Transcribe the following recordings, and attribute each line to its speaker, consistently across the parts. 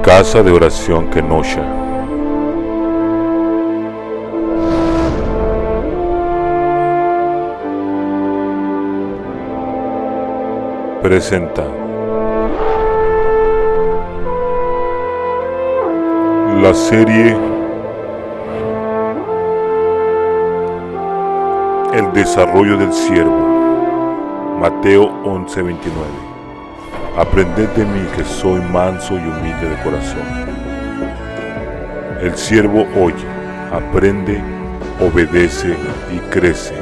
Speaker 1: Casa de Oración Kenosha presenta la serie El desarrollo del siervo, Mateo 11:29. Aprended de mí que soy manso y humilde de corazón. El siervo oye, aprende, obedece y crece.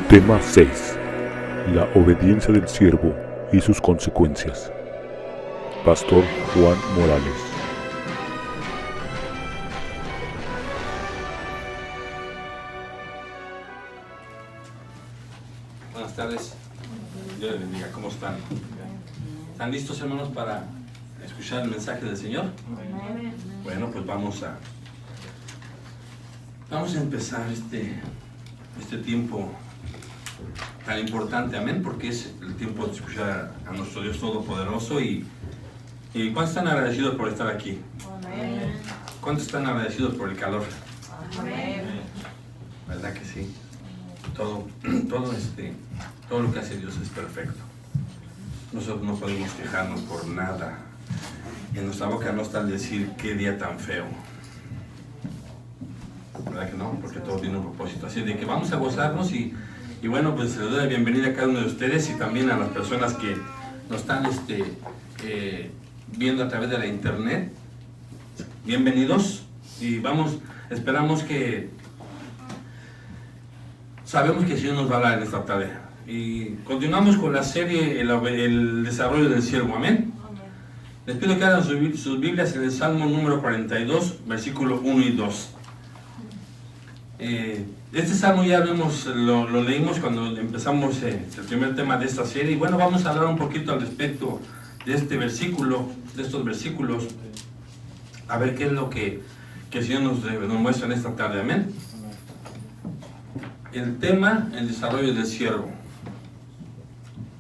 Speaker 1: Tema 6. La obediencia del siervo y sus consecuencias. Pastor Juan Morales.
Speaker 2: Buenas tardes, Dios les bendiga, ¿cómo están? ¿Están listos, hermanos, para escuchar el mensaje del Señor? Bueno, pues vamos a empezar este tiempo tan importante, amén, porque es el tiempo de escuchar a nuestro Dios Todopoderoso. ¿Y cuántos están agradecidos por estar aquí? ¿Cuántos están agradecidos por el calor? ¿Verdad que sí? Todo lo que hace Dios es perfecto. Nosotros no podemos quejarnos por nada. En nuestra boca no está el decir qué día tan feo. ¿Verdad que no? Porque todo tiene un propósito. Así de que vamos a gozarnos y bueno, pues les doy la bienvenida a cada uno de ustedes y también a las personas que nos están viendo a través de la internet. Bienvenidos y esperamos que sabemos que el Señor nos va a hablar en esta tarde. Y continuamos con la serie el desarrollo del siervo, amén. Les pido que hagan sus Biblias en el Salmo número 42, versículo 1 y 2. Este salmo ya lo leímos cuando empezamos el primer tema de esta serie. Y bueno, vamos a hablar un poquito al respecto de estos versículos, a ver qué es lo que el Señor nos muestra en esta tarde, amén. El tema, el desarrollo del siervo.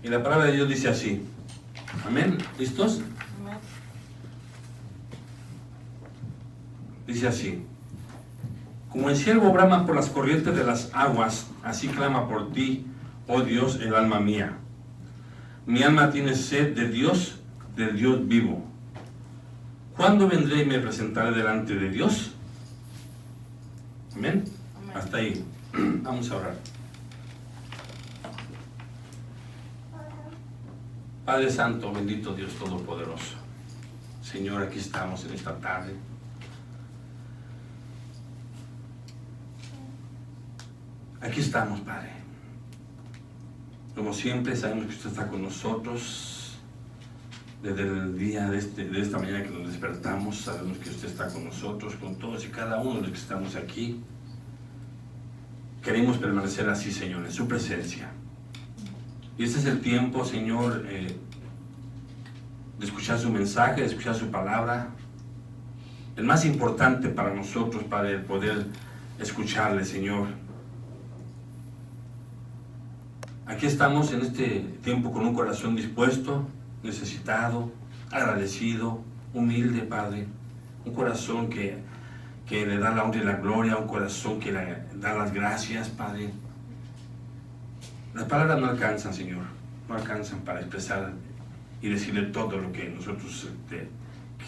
Speaker 2: Y la palabra de Dios dice así, amén, ¿listos? Dice así: como el siervo brama por las corrientes de las aguas, así clama por ti, oh Dios, el alma mía. Mi alma tiene sed de Dios, del Dios vivo. ¿Cuándo vendré y me presentaré delante de Dios? Amén. Hasta ahí. Vamos a orar. Padre Santo, bendito Dios Todopoderoso. Señor, aquí estamos en esta tarde. Aquí estamos, Padre. Como siempre, sabemos que usted está con nosotros. Desde el día de esta mañana que nos despertamos, sabemos que usted está con nosotros, con todos y cada uno de los que estamos aquí. Queremos permanecer así, Señor, en su presencia. Y este es el tiempo, Señor, de escuchar su mensaje, de escuchar su palabra. El más importante para nosotros, Padre, el poder escucharle, Señor. Aquí estamos en este tiempo con un corazón dispuesto, necesitado, agradecido, humilde, Padre. Un corazón que le da la honra y la gloria, un corazón que le da las gracias, Padre. Las palabras no alcanzan, Señor, no alcanzan para expresar y decirle todo lo que nosotros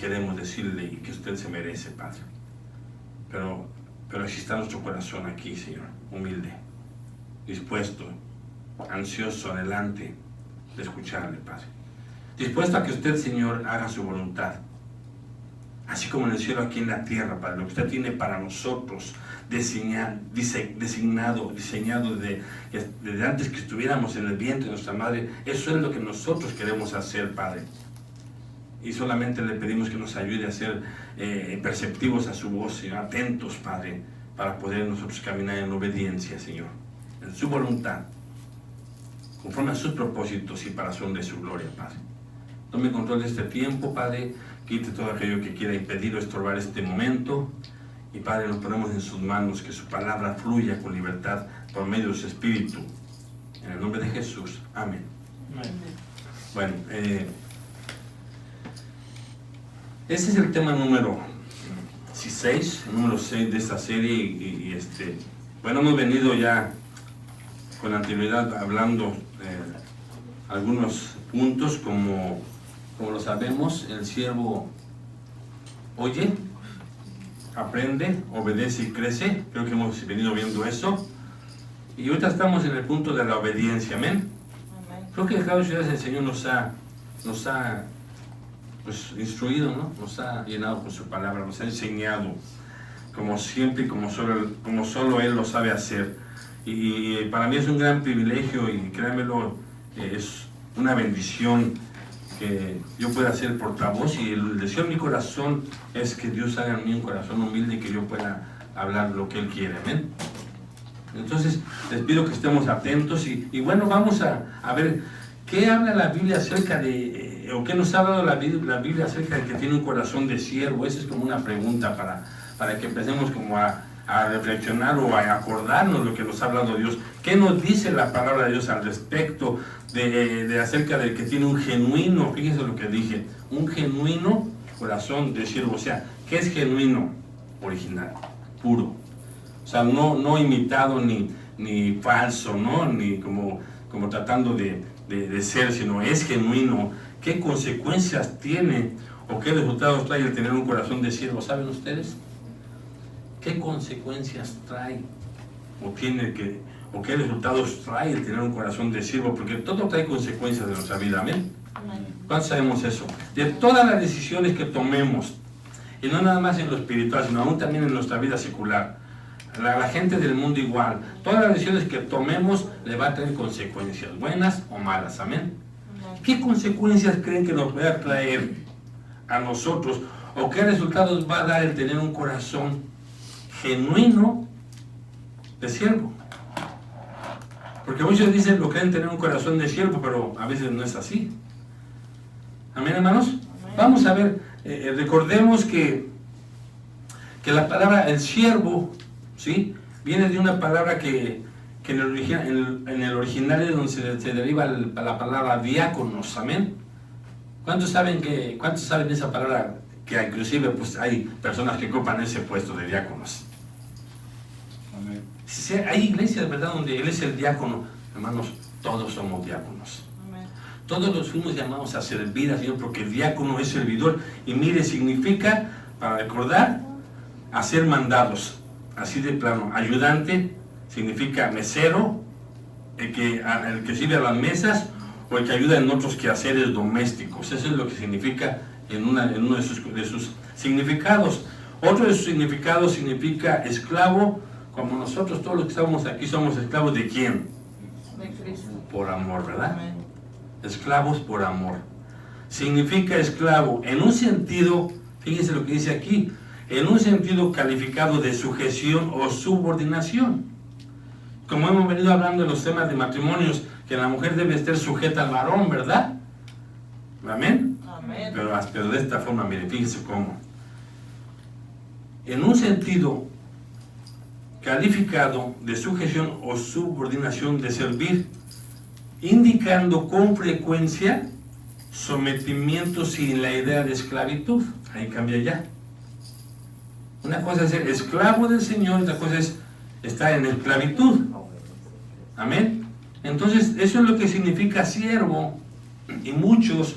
Speaker 2: queremos decirle y que usted se merece, Padre. Pero así está nuestro corazón aquí, Señor, humilde, dispuesto, ansioso, adelante de escucharle, Padre. Dispuesto a que usted, Señor, haga su voluntad. Así como en el cielo, aquí en la tierra, Padre, lo que usted tiene para nosotros, diseñado desde antes que estuviéramos en el vientre de nuestra madre, eso es lo que nosotros queremos hacer, Padre. Y solamente le pedimos que nos ayude a ser perceptivos a su voz, Señor, atentos, Padre, para poder nosotros caminar en obediencia, Señor, en su voluntad, conforme a sus propósitos y para son de su gloria, Padre. Tome control de este tiempo, Padre. Quite todo aquello que quiera impedir o estorbar este momento. Y Padre, nos ponemos en sus manos, que su palabra fluya con libertad por medio de su Espíritu. En el nombre de Jesús. Amén. Bueno, ese es el tema número 6 de esta serie bueno, hemos venido ya con anterioridad hablando algunos puntos como lo sabemos, el siervo oye, aprende, obedece y crece. Creo que hemos venido viendo eso. Y ahorita estamos en el punto de la obediencia, amén. Creo que cada ciudad el Señor nos ha pues, instruido, ¿no? Nos ha llenado con su palabra, nos ha enseñado como siempre y como solo Él lo sabe hacer. Y para mí es un gran privilegio y créanmelo, es una bendición que yo pueda ser portavoz, y el deseo de mi corazón es que Dios haga en mí un corazón humilde y que yo pueda hablar lo que Él quiere, amén. Entonces les pido que estemos atentos y bueno, vamos a ver qué habla la Biblia acerca de, o qué nos ha dado la Biblia acerca de que tiene un corazón de siervo. Esa es como una pregunta para que empecemos como a reflexionar o a acordarnos lo que nos ha hablado Dios. ¿Qué nos dice la palabra de Dios al respecto de acerca del que tiene un genuino, fíjense lo que dije, un genuino corazón de siervo? O sea, ¿qué es genuino? Original, puro. O sea, no imitado ni falso, ¿no? Ni como tratando de ser, sino es genuino. ¿Qué consecuencias tiene o qué resultados trae el tener un corazón de siervo? ¿Saben ustedes? ¿Qué consecuencias trae o qué resultados trae el tener un corazón de siervo? Porque todo trae consecuencias de nuestra vida, ¿amén? ¿Cuántos sabemos eso? De todas las decisiones que tomemos, y no nada más en lo espiritual, sino aún también en nuestra vida secular, la gente del mundo igual, todas las decisiones que tomemos le va a traer consecuencias, buenas o malas, ¿amén? ¿Qué consecuencias creen que nos va a traer a nosotros, o qué resultados va a dar el tener un corazón genuino de siervo? Porque muchos dicen lo creen tener un corazón de siervo, pero a veces no es así. ¿Amén, hermanos? Amén. Vamos a ver, recordemos que la palabra el siervo, ¿sí?, viene de una palabra que en el original es donde se deriva la palabra diáconos, amén. ¿Cuántos saben esa palabra? Que inclusive pues hay personas que ocupan ese puesto de diáconos. Amén. Hay iglesias, ¿verdad?, donde Él es el diácono. Hermanos, todos somos diáconos. Amén. Todos los fuimos llamados a servir al Señor, porque el diácono es servidor. Y mire, significa, para recordar, hacer mandados. Así de plano. Ayudante significa mesero, el que sirve a las mesas, o el que ayuda en otros quehaceres domésticos. Eso es lo que significa en uno de sus significados. Otro de sus significados significa esclavo, como nosotros todos los que estamos aquí somos esclavos ¿de quién? De Cristo. Por amor, ¿verdad? Amén. Esclavos por amor. Significa esclavo en un sentido, fíjense lo que dice aquí, en un sentido calificado de sujeción o subordinación. Como hemos venido hablando en los temas de matrimonios, que la mujer debe estar sujeta al varón, ¿verdad? ¿Amén? Amén. Pero de esta forma, miren, fíjense cómo. En un sentido calificado de sujeción o subordinación, de servir, indicando con frecuencia sometimiento sin la idea de esclavitud. Ahí cambia ya. Una cosa es ser esclavo del Señor, otra cosa es estar en esclavitud. Amén. Entonces, eso es lo que significa siervo. Y muchos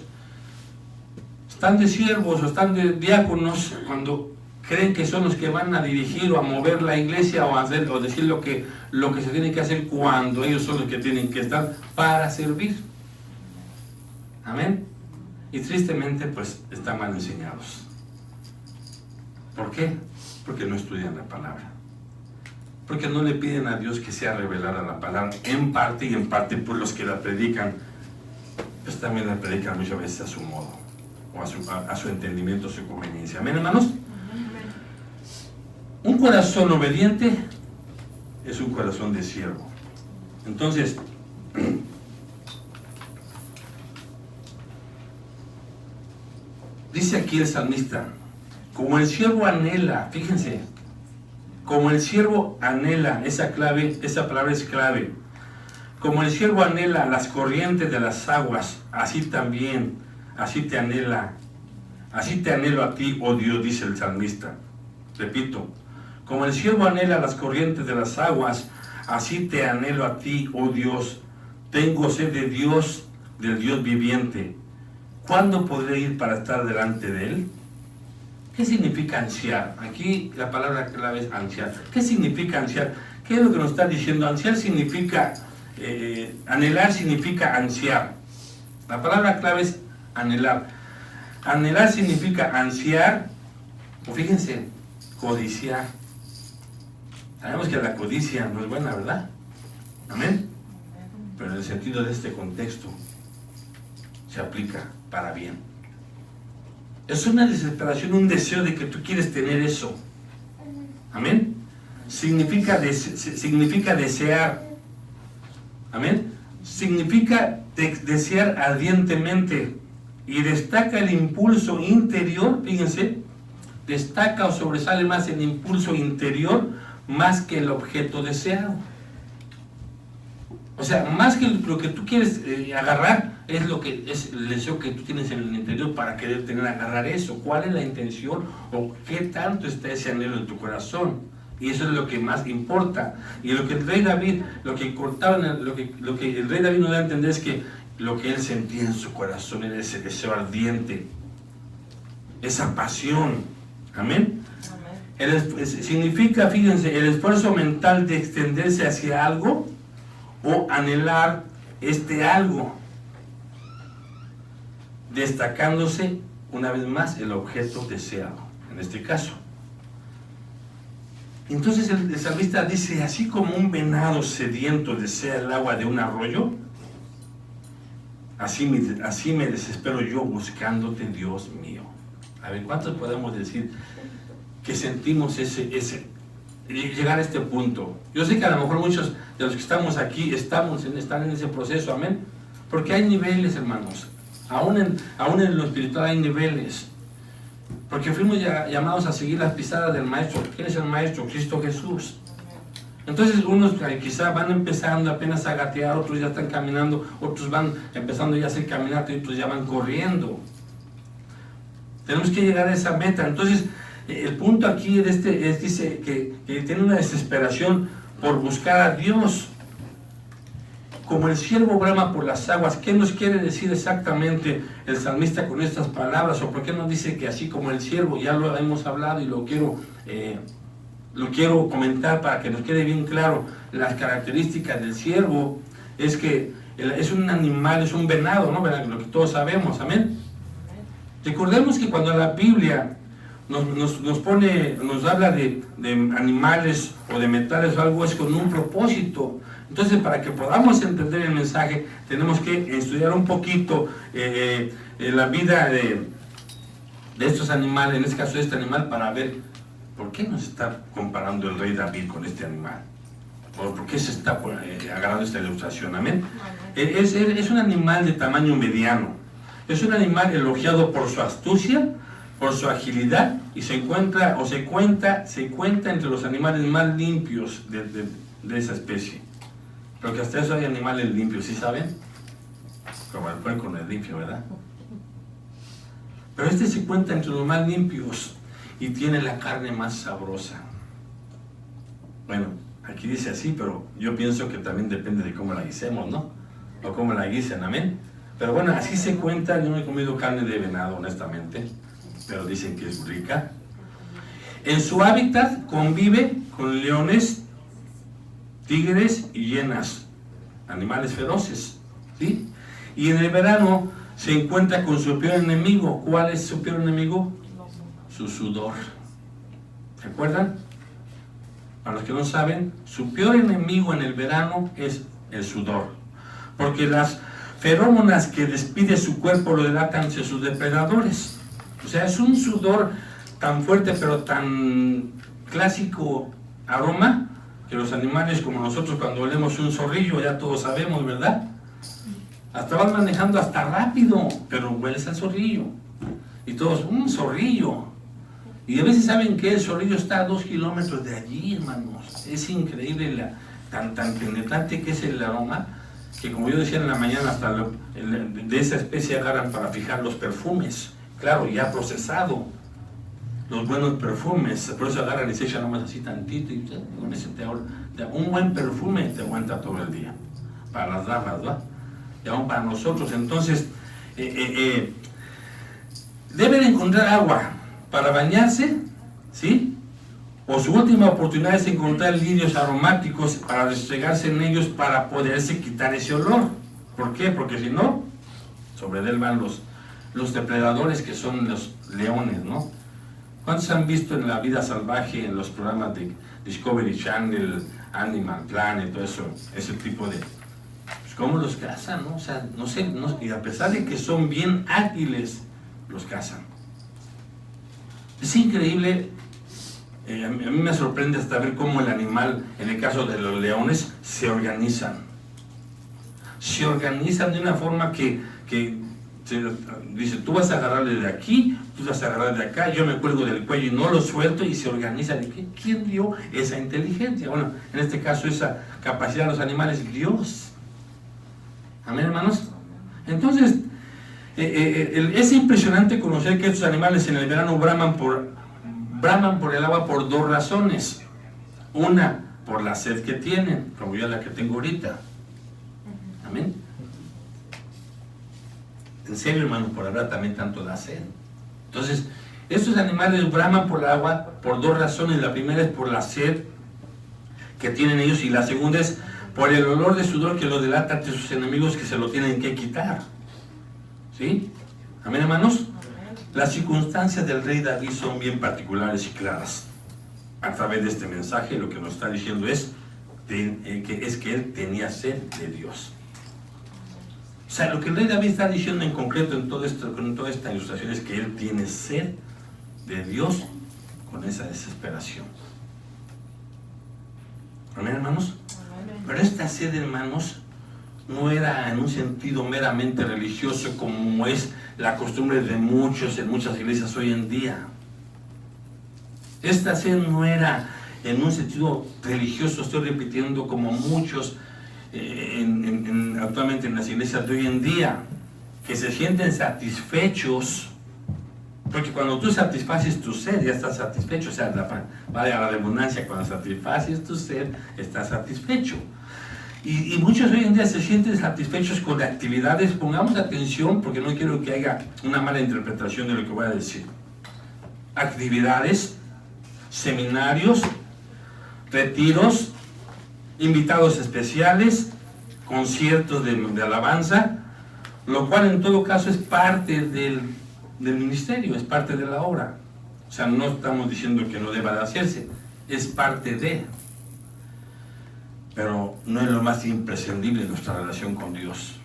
Speaker 2: están de siervos o están de diáconos cuando creen que son los que van a dirigir o a mover la iglesia o decir lo que se tiene que hacer, cuando ellos son los que tienen que estar para servir. Amén. Y tristemente, pues, están mal enseñados. ¿Por qué? Porque no estudian la palabra. Porque no le piden a Dios que sea revelada la palabra, en parte, y en parte por los que la predican, pues también la predican muchas veces a su modo, o a su entendimiento, a su conveniencia. ¿Amén, hermanos? Un corazón obediente es un corazón de siervo. Entonces, dice aquí el salmista, como el siervo anhela, fíjense, como el siervo anhela, esa palabra es clave, Como el siervo anhela las corrientes de las aguas, así te anhelo a ti, oh Dios, dice el salmista. Repito, como el siervo anhela las corrientes de las aguas, así te anhelo a ti, oh Dios. Tengo sed de Dios, del Dios viviente. ¿Cuándo podré ir para estar delante de Él? ¿Qué significa ansiar? Aquí la palabra clave es ansiar. ¿Qué significa ansiar? ¿Qué es lo que nos está diciendo? Ansiar significa, anhelar significa ansiar. La palabra clave es anhelar. Anhelar significa ansiar, o fíjense, codiciar. Sabemos que la codicia no es buena, ¿verdad? Amén. Pero en el sentido de este contexto, se aplica para bien. Es una desesperación, un deseo de que tú quieres tener eso. Amén. Significa desear. Amén. Significa desear ardientemente. Y destaca el impulso interior, fíjense, destaca o sobresale más el impulso interior más que el objeto deseado. O sea, más que lo que tú quieres agarrar, es lo que es el deseo que tú tienes en el interior para querer agarrar eso. ¿Cuál es la intención o qué tanto está ese anhelo en tu corazón? Y eso es lo que más importa. Y lo que el rey David, lo que el rey David nos da a entender es que lo que él sentía en su corazón era ese deseo ardiente, esa pasión. Amén. Significa, fíjense, el esfuerzo mental de extenderse hacia algo o anhelar este algo, destacándose una vez más el objeto deseado, en este caso. Entonces el salmista dice, así como un venado sediento desea el agua de un arroyo, así me desespero yo buscándote, Dios mío. A ver, ¿cuántos podemos decir que sentimos llegar a este punto? Yo sé que a lo mejor muchos de los que están aquí están en ese proceso, amén, porque hay niveles, hermanos. Aún en lo espiritual hay niveles, porque fuimos llamados a seguir las pisadas del Maestro. ¿Quién es el Maestro? Cristo Jesús. Entonces unos quizá van empezando apenas a gatear, otros ya están caminando, otros van empezando ya a hacer caminata y otros ya van corriendo. Tenemos que llegar a esa meta. Entonces el punto aquí dice que tiene una desesperación por buscar a Dios. Como el siervo brama por las aguas. ¿Qué nos quiere decir exactamente el salmista con estas palabras? ¿O por qué nos dice que así como el siervo? Ya lo hemos hablado y lo quiero comentar para que nos quede bien claro. Las características del siervo es que es un animal, es un venado, ¿no? Lo que todos sabemos, amén. Recordemos que cuando la Biblia nos habla de animales o de metales o algo, es con un propósito. Entonces, para que podamos entender el mensaje, tenemos que estudiar un poquito la vida de estos animales, en este caso de este animal, para ver por qué nos está comparando el rey David con este animal. ¿O por qué se está agarrando esta ilustración? Amén. Es un animal de tamaño mediano. Es un animal elogiado por su astucia, por su agilidad, y se cuenta entre los animales más limpios de esa especie. Porque hasta eso hay animales limpios, ¿sí saben? Como el puerco no es limpio, ¿verdad? Pero este se cuenta entre los más limpios y tiene la carne más sabrosa. Bueno, aquí dice así, pero yo pienso que también depende de cómo la guisemos, ¿no? O cómo la guisen, amén. Pero bueno, así se cuenta. Yo no he comido carne de venado, honestamente, pero dicen que es rica. En su hábitat convive con leones, tigres y hienas, animales feroces, ¿sí? Y en el verano se encuentra con su peor enemigo. ¿Cuál es su peor enemigo? Su sudor. ¿Se acuerdan? Para los que no saben, su peor enemigo en el verano es el sudor, porque las feromonas que despide su cuerpo lo delatan hacia sus depredadores. O sea, es un sudor tan fuerte pero tan clásico aroma, que los animales como nosotros cuando olemos un zorrillo, ya todos sabemos, ¿verdad? Hasta van manejando hasta rápido, pero hueles al zorrillo. Y todos, un zorrillo. Y a veces saben que el zorrillo está a 2 kilómetros de allí, hermanos. Es increíble tan penetrante que es el aroma. que como yo decía en la mañana, hasta de esa especie agarran para fijar los perfumes, claro, ya procesado, los buenos perfumes, por eso agarran y se echan nomás así tantito y con ese un buen perfume te aguanta todo el día, para las damas, ¿verdad? Y aún para nosotros. Entonces, deben encontrar agua para bañarse, ¿sí? O su última oportunidad es encontrar lirios aromáticos para restregarse en ellos para poderse quitar ese olor. ¿Por qué? Porque si no, sobre él van los depredadores, que son los leones, ¿no? ¿Cuántos han visto en la vida salvaje, en los programas de Discovery Channel, Animal Planet, todo eso, ese tipo de... Pues cómo los cazan, ¿no? O sea, no sé, y a pesar de que son bien ágiles, los cazan. Es increíble, a mí me sorprende hasta ver cómo el animal, en el caso de los leones, se organizan. Se organizan de una forma que dice, tú vas a agarrarle de aquí, tú vas a agarrar de acá, yo me cuelgo del cuello y no lo suelto, y se organizan. ¿Quién dio esa inteligencia? Bueno, en este caso esa capacidad de los animales, Dios. Amén, hermanos. Entonces, es impresionante conocer que estos animales en el verano braman por el agua por dos razones. Una, por la sed que tienen, como yo la que tengo ahorita. Amén. En serio, hermano, por hablar también tanto da sed. Entonces, estos animales braman por el agua por dos razones. La primera es por la sed que tienen ellos, y la segunda es por el olor de sudor que lo delata ante sus enemigos, que se lo tienen que quitar. ¿Sí? Amén, hermanos. Las circunstancias del rey David son bien particulares y claras. A través de este mensaje lo que nos está diciendo es que él tenía sed de Dios. O sea, lo que el rey David está diciendo en concreto en toda esta ilustración es que él tiene sed de Dios con esa desesperación. Amén, hermanos. Pero esta sed, hermanos, no era en un sentido meramente religioso como es la costumbre de muchos en muchas iglesias hoy en día. Esta sed no era en un sentido religioso, estoy repitiendo, como muchos actualmente en las iglesias de hoy en día, que se sienten satisfechos, porque cuando tú satisfaces tu sed ya estás satisfecho. O sea, vale a la redundancia, cuando satisfaces tu sed estás satisfecho. Y muchos hoy en día se sienten satisfechos con actividades. Pongamos atención, porque no quiero que haya una mala interpretación de lo que voy a decir. Actividades, seminarios, retiros, invitados especiales, conciertos de alabanza, lo cual en todo caso es parte del ministerio, es parte de la obra. O sea, no estamos diciendo que no deba de hacerse, es parte de... Pero no es lo más imprescindible en nuestra relación con Dios.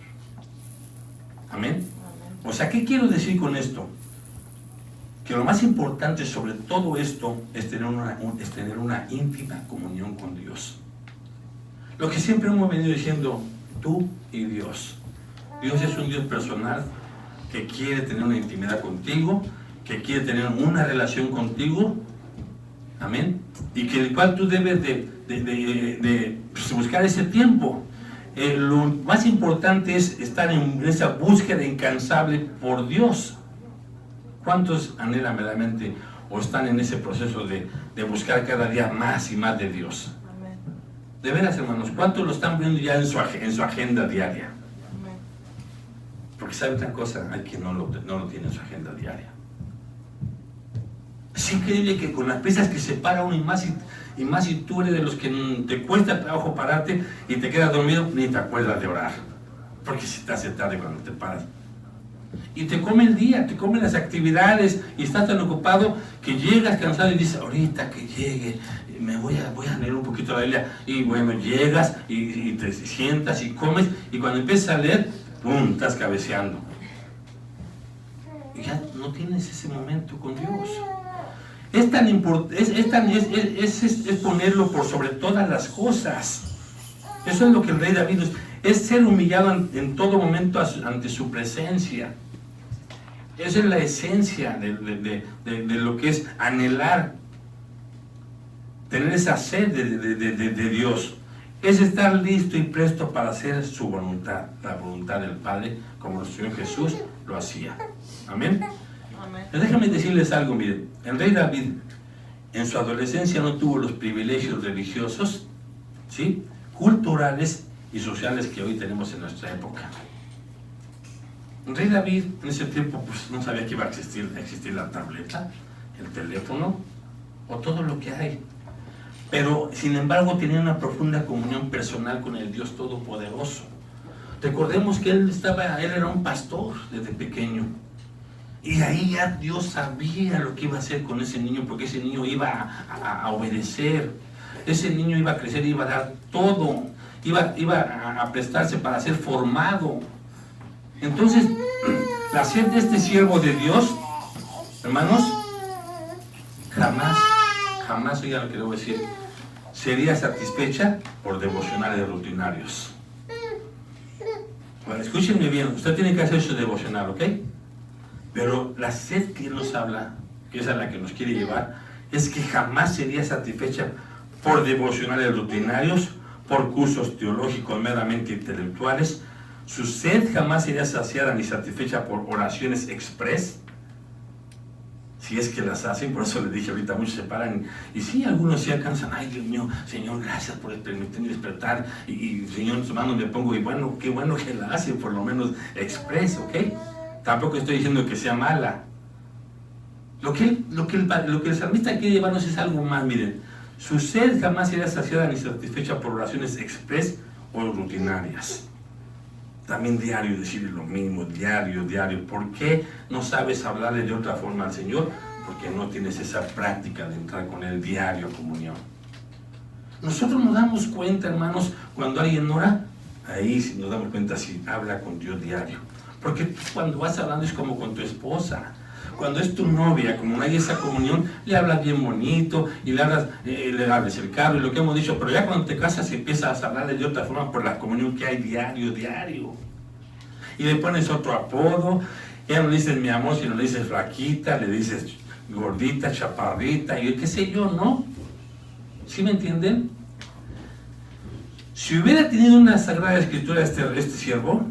Speaker 2: Amén. O sea, ¿qué quiero decir con esto? Que lo más importante sobre todo esto es tener una íntima comunión con Dios. Lo que siempre hemos venido diciendo, tú y Dios. Dios es un Dios personal que quiere tener una intimidad contigo, que quiere tener una relación contigo. Amén. Y que el cual tú debes de buscar ese tiempo. Lo más importante es estar en esa búsqueda incansable por Dios. ¿Cuántos anhelan verdaderamente o están en ese proceso de buscar cada día más y más de Dios? Amén. De veras, hermanos, ¿cuántos lo están viendo ya en su agenda diaria? Amén. Porque sabe otra cosa, hay quien no lo tiene en su agenda diaria. Es increíble que con las prisas que se para uno, y más si tú eres de los que te cuesta trabajo pararte y te quedas dormido, ni te acuerdas de orar, porque se te hace tarde cuando te paras. Y te come el día, te comen las actividades, y estás tan ocupado que llegas cansado y dices, ahorita que llegue, me voy a leer un poquito la Biblia. Y bueno, llegas y te sientas y comes, y cuando empiezas a leer, ¡pum!, estás cabeceando. Y ya no tienes ese momento con Dios. Es tan importante, es ponerlo por sobre todas las cosas. Eso es lo que el rey David es ser humillado en todo momento ante su presencia. Esa es la esencia de lo que es anhelar, tener esa sed de Dios. es estar listo y presto para hacer su voluntad, la voluntad del Padre, como nuestro Señor Jesús lo hacía. Amén. Déjenme decirles algo, miren, el rey David en su adolescencia no tuvo los privilegios religiosos, ¿sí?, culturales y sociales que hoy tenemos en nuestra época. El rey David en ese tiempo pues no sabía que iba a existir la tableta, el teléfono o todo lo que hay. Pero sin embargo tenía una profunda comunión personal con el Dios Todopoderoso. Recordemos que él era un pastor desde pequeño. Y ahí ya Dios sabía lo que iba a hacer con ese niño, porque ese niño iba a obedecer. Ese niño iba a crecer, iba a dar todo. Iba a prestarse para ser formado. Entonces, la sed de este siervo de Dios, hermanos, jamás, oiga lo que debo decir, sería satisfecha por devocionales rutinarios. Bueno, escúchenme bien, usted tiene que hacer su devocional, ¿ok? Pero la sed que nos habla, que es a la que nos quiere llevar, es que jamás sería satisfecha por devocionales rutinarios, por cursos teológicos meramente intelectuales. Su sed jamás sería saciada ni satisfecha por oraciones express, si es que las hacen. Por eso les dije ahorita, muchos se paran y sí, algunos se alcanzan, ay Dios mío, Señor, gracias por permitirme despertar, y Señor, en su mano me pongo, y bueno, qué bueno que la hacen, por lo menos express, ¿ok? Tampoco estoy diciendo que sea mala. Lo que el salmista quiere llevarnos es algo más, miren. Su sed jamás será saciada ni satisfecha por oraciones express o rutinarias. También diario, decirle lo mismo, diario. ¿Por qué no sabes hablarle de otra forma al Señor? Porque no tienes esa práctica de entrar con Él diario a comunión. Nosotros nos damos cuenta, hermanos, cuando alguien ora, ahí nos damos cuenta si habla con Dios diario. Porque tú cuando vas hablando es como con tu esposa. Cuando es tu novia, como no hay esa comunión, le hablas bien bonito y le hablas el carro y lo que hemos dicho, pero ya cuando te casas empiezas a hablarle de otra forma por la comunión que hay diario. Y le pones otro apodo, ya no le dices mi amor, sino le dices flaquita, le dices gordita, chaparrita, y qué sé yo, ¿no? ¿Sí me entienden? Si hubiera tenido una sagrada escritura este siervo,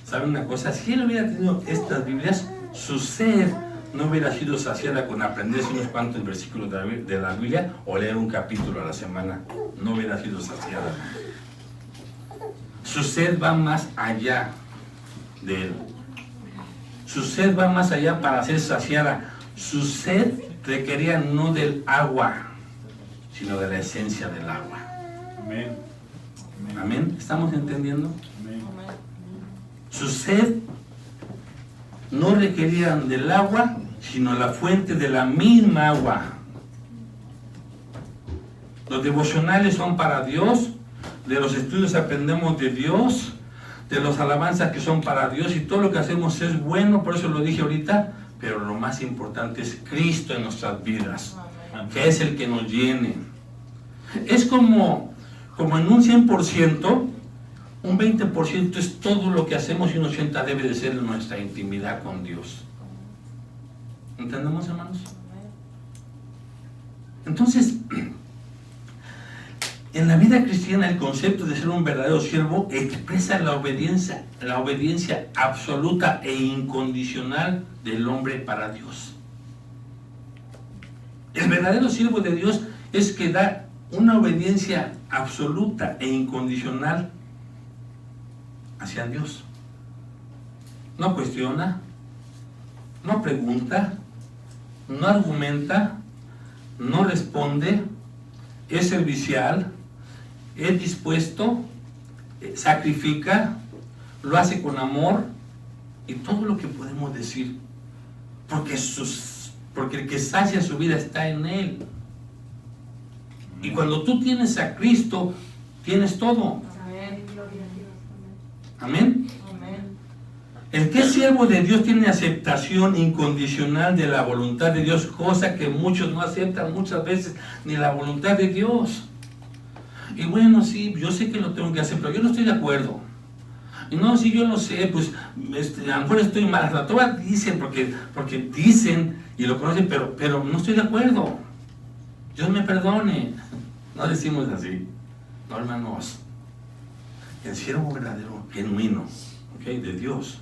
Speaker 2: ¿saben una cosa? Si él hubiera tenido estas Biblias, su sed no hubiera sido saciada con aprenderse unos cuantos versículos de la Biblia o leer un capítulo a la semana. No hubiera sido saciada. Su sed va más allá de él. Su sed va más allá para ser saciada. Su sed requería no del agua, sino de la esencia del agua.
Speaker 3: Amén.
Speaker 2: Amén. ¿Estamos entendiendo?
Speaker 3: Amén.
Speaker 2: Su sed no requerían del agua, sino la fuente de la misma agua. Los devocionales son para Dios, de los estudios aprendemos de Dios, de las alabanzas que son para Dios, y todo lo que hacemos es bueno, por eso lo dije ahorita, pero lo más importante es Cristo en nuestras vidas, que es el que nos llene. Es como en un 100%, un 20% es todo lo que hacemos y un 80% debe de ser nuestra intimidad con Dios. ¿Entendemos, hermanos? Entonces, en la vida cristiana el concepto de ser un verdadero siervo expresa la obediencia absoluta e incondicional del hombre para Dios. El verdadero siervo de Dios es que da una obediencia absoluta e incondicional hacia Dios. No cuestiona, no pregunta, no argumenta, no responde, es servicial, es dispuesto, sacrifica, lo hace con amor y todo lo que podemos decir, porque el que sacia su vida está en Él. Y cuando tú tienes a Cristo, tienes todo. Amén. El que es siervo de Dios tiene aceptación incondicional de la voluntad de Dios, cosa que muchos no aceptan muchas veces, ni la voluntad de Dios. Y bueno, sí, yo sé que lo tengo que hacer, pero yo no estoy de acuerdo. Y no, sí, yo lo sé, pues a lo mejor estoy mal. La Torah dicen, porque dicen y lo conocen, pero no estoy de acuerdo. Dios me perdone. No decimos así, no, hermanos. el siervo verdadero, genuino, ¿okay? De Dios,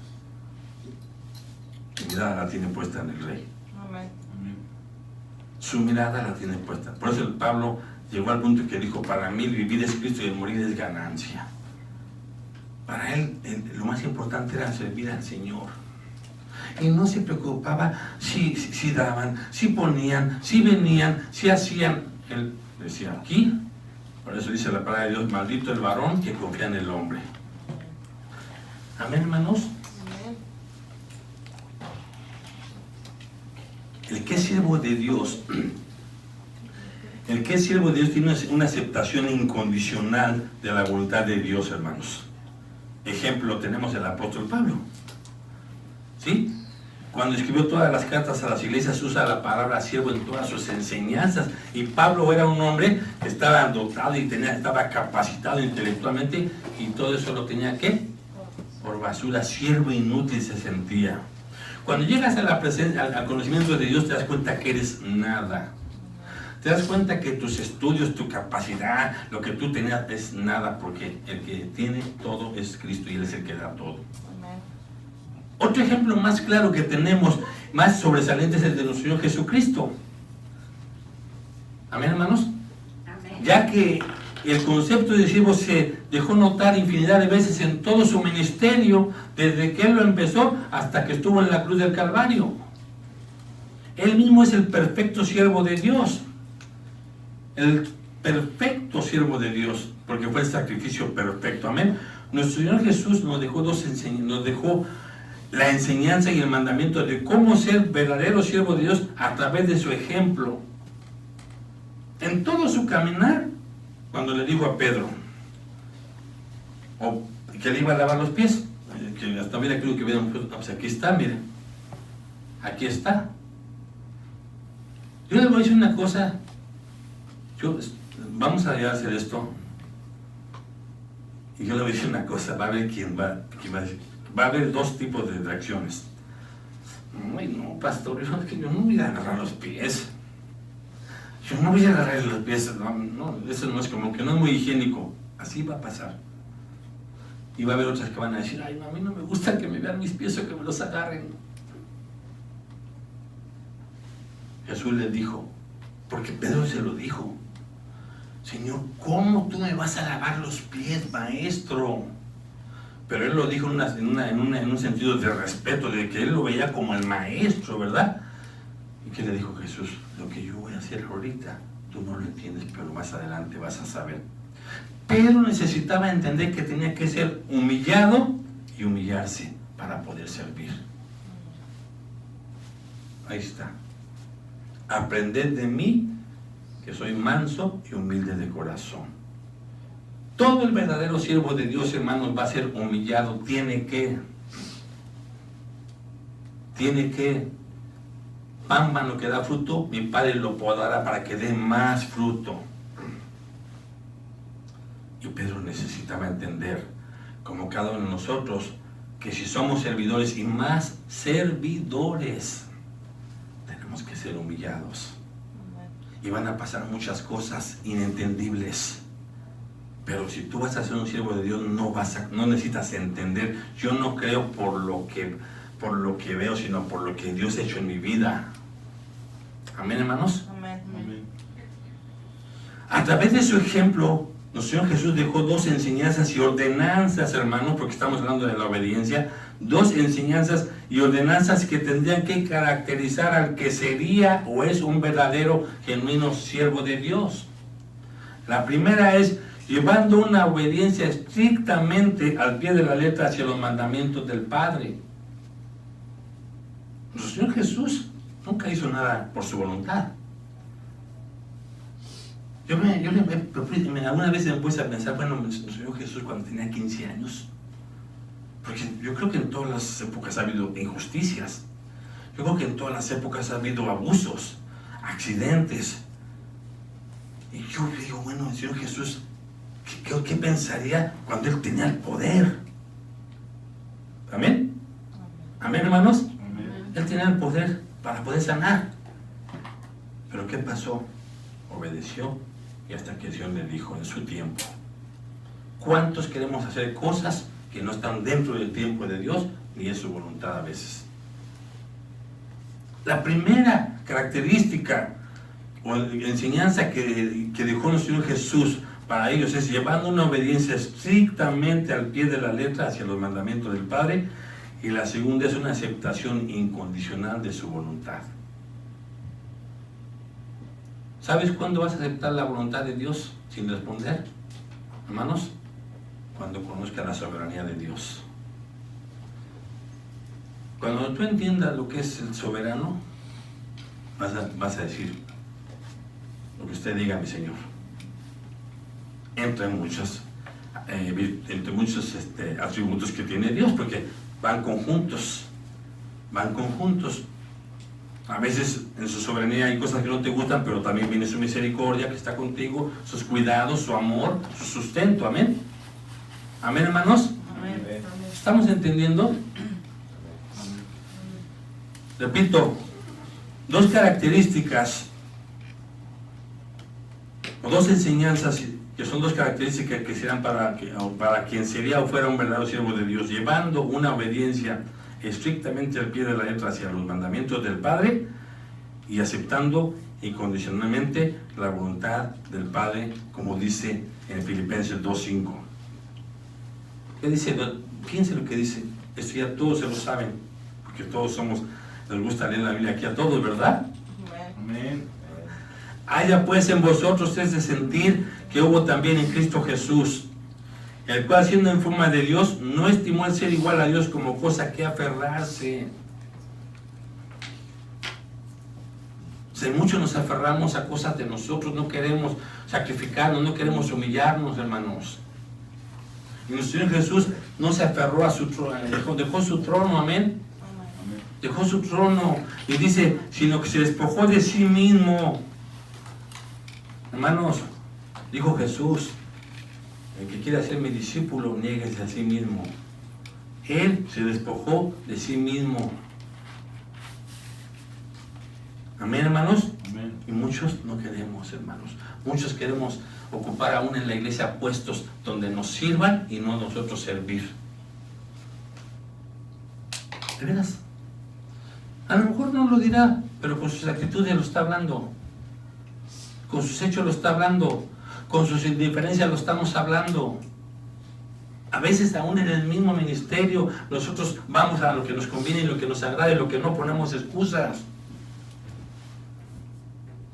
Speaker 2: su mirada la tiene puesta en el Rey.
Speaker 3: Amén.
Speaker 2: Su mirada la tiene puesta. Por eso el Pablo llegó al punto que dijo, para mí el vivir es Cristo y el morir es ganancia. Para él lo más importante era servir al Señor. Y no se preocupaba si daban, si ponían, si venían, si hacían. Él decía aquí, por eso dice la palabra de Dios, maldito el varón que confía en el hombre. Amén, hermanos.
Speaker 3: Amén.
Speaker 2: El que es siervo de Dios, el que es siervo de Dios tiene una aceptación incondicional de la voluntad de Dios, hermanos. Ejemplo, tenemos el apóstol Pablo. ¿Sí? Cuando escribió todas las cartas a las iglesias, usa la palabra siervo en todas sus enseñanzas. Y Pablo era un hombre que estaba dotado y estaba capacitado intelectualmente, y todo eso lo tenía, ¿qué? Por basura, siervo inútil se sentía. Cuando llegas a la presencia, al conocimiento de Dios, te das cuenta que eres nada. Te das cuenta que tus estudios, tu capacidad, lo que tú tenías es nada, porque el que tiene todo es Cristo y Él es el que da todo.
Speaker 3: Amén.
Speaker 2: Otro ejemplo más claro que tenemos, más sobresaliente, es el de nuestro Señor Jesucristo. Amén, hermanos.
Speaker 3: Amén.
Speaker 2: Ya que el concepto de siervo se dejó notar infinidad de veces en todo su ministerio, desde que Él lo empezó hasta que estuvo en la cruz del Calvario. Él mismo es el perfecto siervo de Dios. El perfecto siervo de Dios, porque fue el sacrificio perfecto. Amén. Nuestro Señor Jesús nos dejó nos dejó la enseñanza y el mandamiento de cómo ser verdadero siervo de Dios a través de su ejemplo. En todo su caminar, cuando le dijo a Pedro, o que le iba a lavar los pies, que hasta mira, creo que vieron, pues aquí está, miren, aquí está. Yo les voy a decir una cosa. Vamos a hacer esto, y yo le voy a decir una cosa, va a haber quién va a decir. Va a haber dos tipos de reacciones. Ay, no, pastor, yo no voy a agarrar los pies. Yo no voy a agarrar los pies. No, eso no es como que no es muy higiénico. Así va a pasar. Y va a haber otras que van a decir, ay, no, a mí no me gusta que me vean mis pies o que me los agarren. Jesús les dijo, porque Pedro se lo dijo, Señor, ¿cómo tú me vas a lavar los pies, maestro? Pero él lo dijo en un sentido de respeto, de que él lo veía como el maestro, ¿verdad? ¿Y qué le dijo Jesús? Lo que yo voy a hacer ahorita, tú no lo entiendes, pero más adelante vas a saber. Pedro necesitaba entender que tenía que ser humillado y humillarse para poder servir. Ahí está. Aprended de mí, que soy manso y humilde de corazón. Todo el verdadero siervo de Dios, hermanos, va a ser humillado. Tiene que. Pámpano que da fruto, mi Padre lo podará para que dé más fruto. Y Pedro necesitaba entender, como cada uno de nosotros, que si somos servidores y más servidores, tenemos que ser humillados. Y van a pasar muchas cosas inentendibles. Pero si tú vas a ser un siervo de Dios, no necesitas entender. Yo no creo por lo que veo, sino por lo que Dios ha hecho en mi vida. Amén, hermanos.
Speaker 3: Amén.
Speaker 2: Amén. A través de su ejemplo, nuestro Señor Jesús dejó dos enseñanzas y ordenanzas, hermanos, porque estamos hablando de la obediencia. Dos enseñanzas y ordenanzas que tendrían que caracterizar al que sería o es un verdadero, genuino siervo de Dios. La primera es llevando una obediencia estrictamente al pie de la letra hacia los mandamientos del Padre. Nuestro Señor Jesús nunca hizo nada por su voluntad. Alguna vez me puse a pensar, bueno, nuestro Señor Jesús cuando tenía 15 años, porque yo creo que en todas las épocas ha habido injusticias, yo creo que en todas las épocas ha habido abusos, accidentes, y yo digo, bueno, el Señor Jesús, ¿qué pensaría cuando Él tenía el poder? ¿Amén? ¿Amén, hermanos?
Speaker 3: Amén.
Speaker 2: Él tenía el poder para poder sanar. ¿Pero qué pasó? Obedeció, y hasta que Dios le dijo en su tiempo. ¿Cuántos queremos hacer cosas que no están dentro del tiempo de Dios ni es su voluntad a veces? La primera característica o enseñanza que dejó nuestro Señor Jesús para ellos es llevando una obediencia estrictamente al pie de la letra hacia los mandamientos del Padre, y la segunda es una aceptación incondicional de su voluntad. ¿Sabes cuándo vas a aceptar la voluntad de Dios sin responder, hermanos? Cuando conozcas la soberanía de Dios. Cuando tú entiendas lo que es el soberano, vas a decir lo que usted diga, mi Señor. Entre muchos atributos que tiene Dios, porque van conjuntos. A veces en su soberanía hay cosas que no te gustan, pero también viene su misericordia que está contigo, sus cuidados, su amor, su sustento. Amén. Amén, hermanos.
Speaker 3: Amén.
Speaker 2: ¿Estamos entendiendo? Repito, dos características o dos enseñanzas que son dos características que serán para quien sería o fuera un verdadero siervo de Dios, llevando una obediencia estrictamente al pie de la letra hacia los mandamientos del Padre y aceptando incondicionalmente la voluntad del Padre, como dice en Filipenses 2:5. ¿Qué dice? Fíjense lo que dice. Esto ya todos se lo saben, porque todos les gusta leer la Biblia aquí a todos, ¿verdad?
Speaker 3: Amén.
Speaker 2: Haya pues en vosotros ese sentir que hubo también en Cristo Jesús, el cual siendo en forma de Dios, no estimó el ser igual a Dios como cosa que aferrarse. Si muchos nos aferramos a cosas de nosotros, no queremos sacrificarnos, no queremos humillarnos, hermanos. Y nuestro Señor Jesús no se aferró a su trono, dejó su trono, amén. Dejó su trono y dice, sino que se despojó de sí mismo. Hermanos, dijo Jesús, el que quiera ser mi discípulo, niéguese a sí mismo. Él se despojó de sí mismo. Amén, hermanos.
Speaker 3: Amén.
Speaker 2: Y muchos no queremos, hermanos. Muchos queremos ocupar aún en la iglesia puestos donde nos sirvan y no nosotros servir. ¿De veras? A lo mejor no lo dirá, pero con sus actitudes lo está hablando. Con sus hechos lo está hablando. Con sus indiferencias lo estamos hablando. A veces aún en el mismo ministerio nosotros vamos a lo que nos conviene y lo que nos agrada y lo que no ponemos excusas.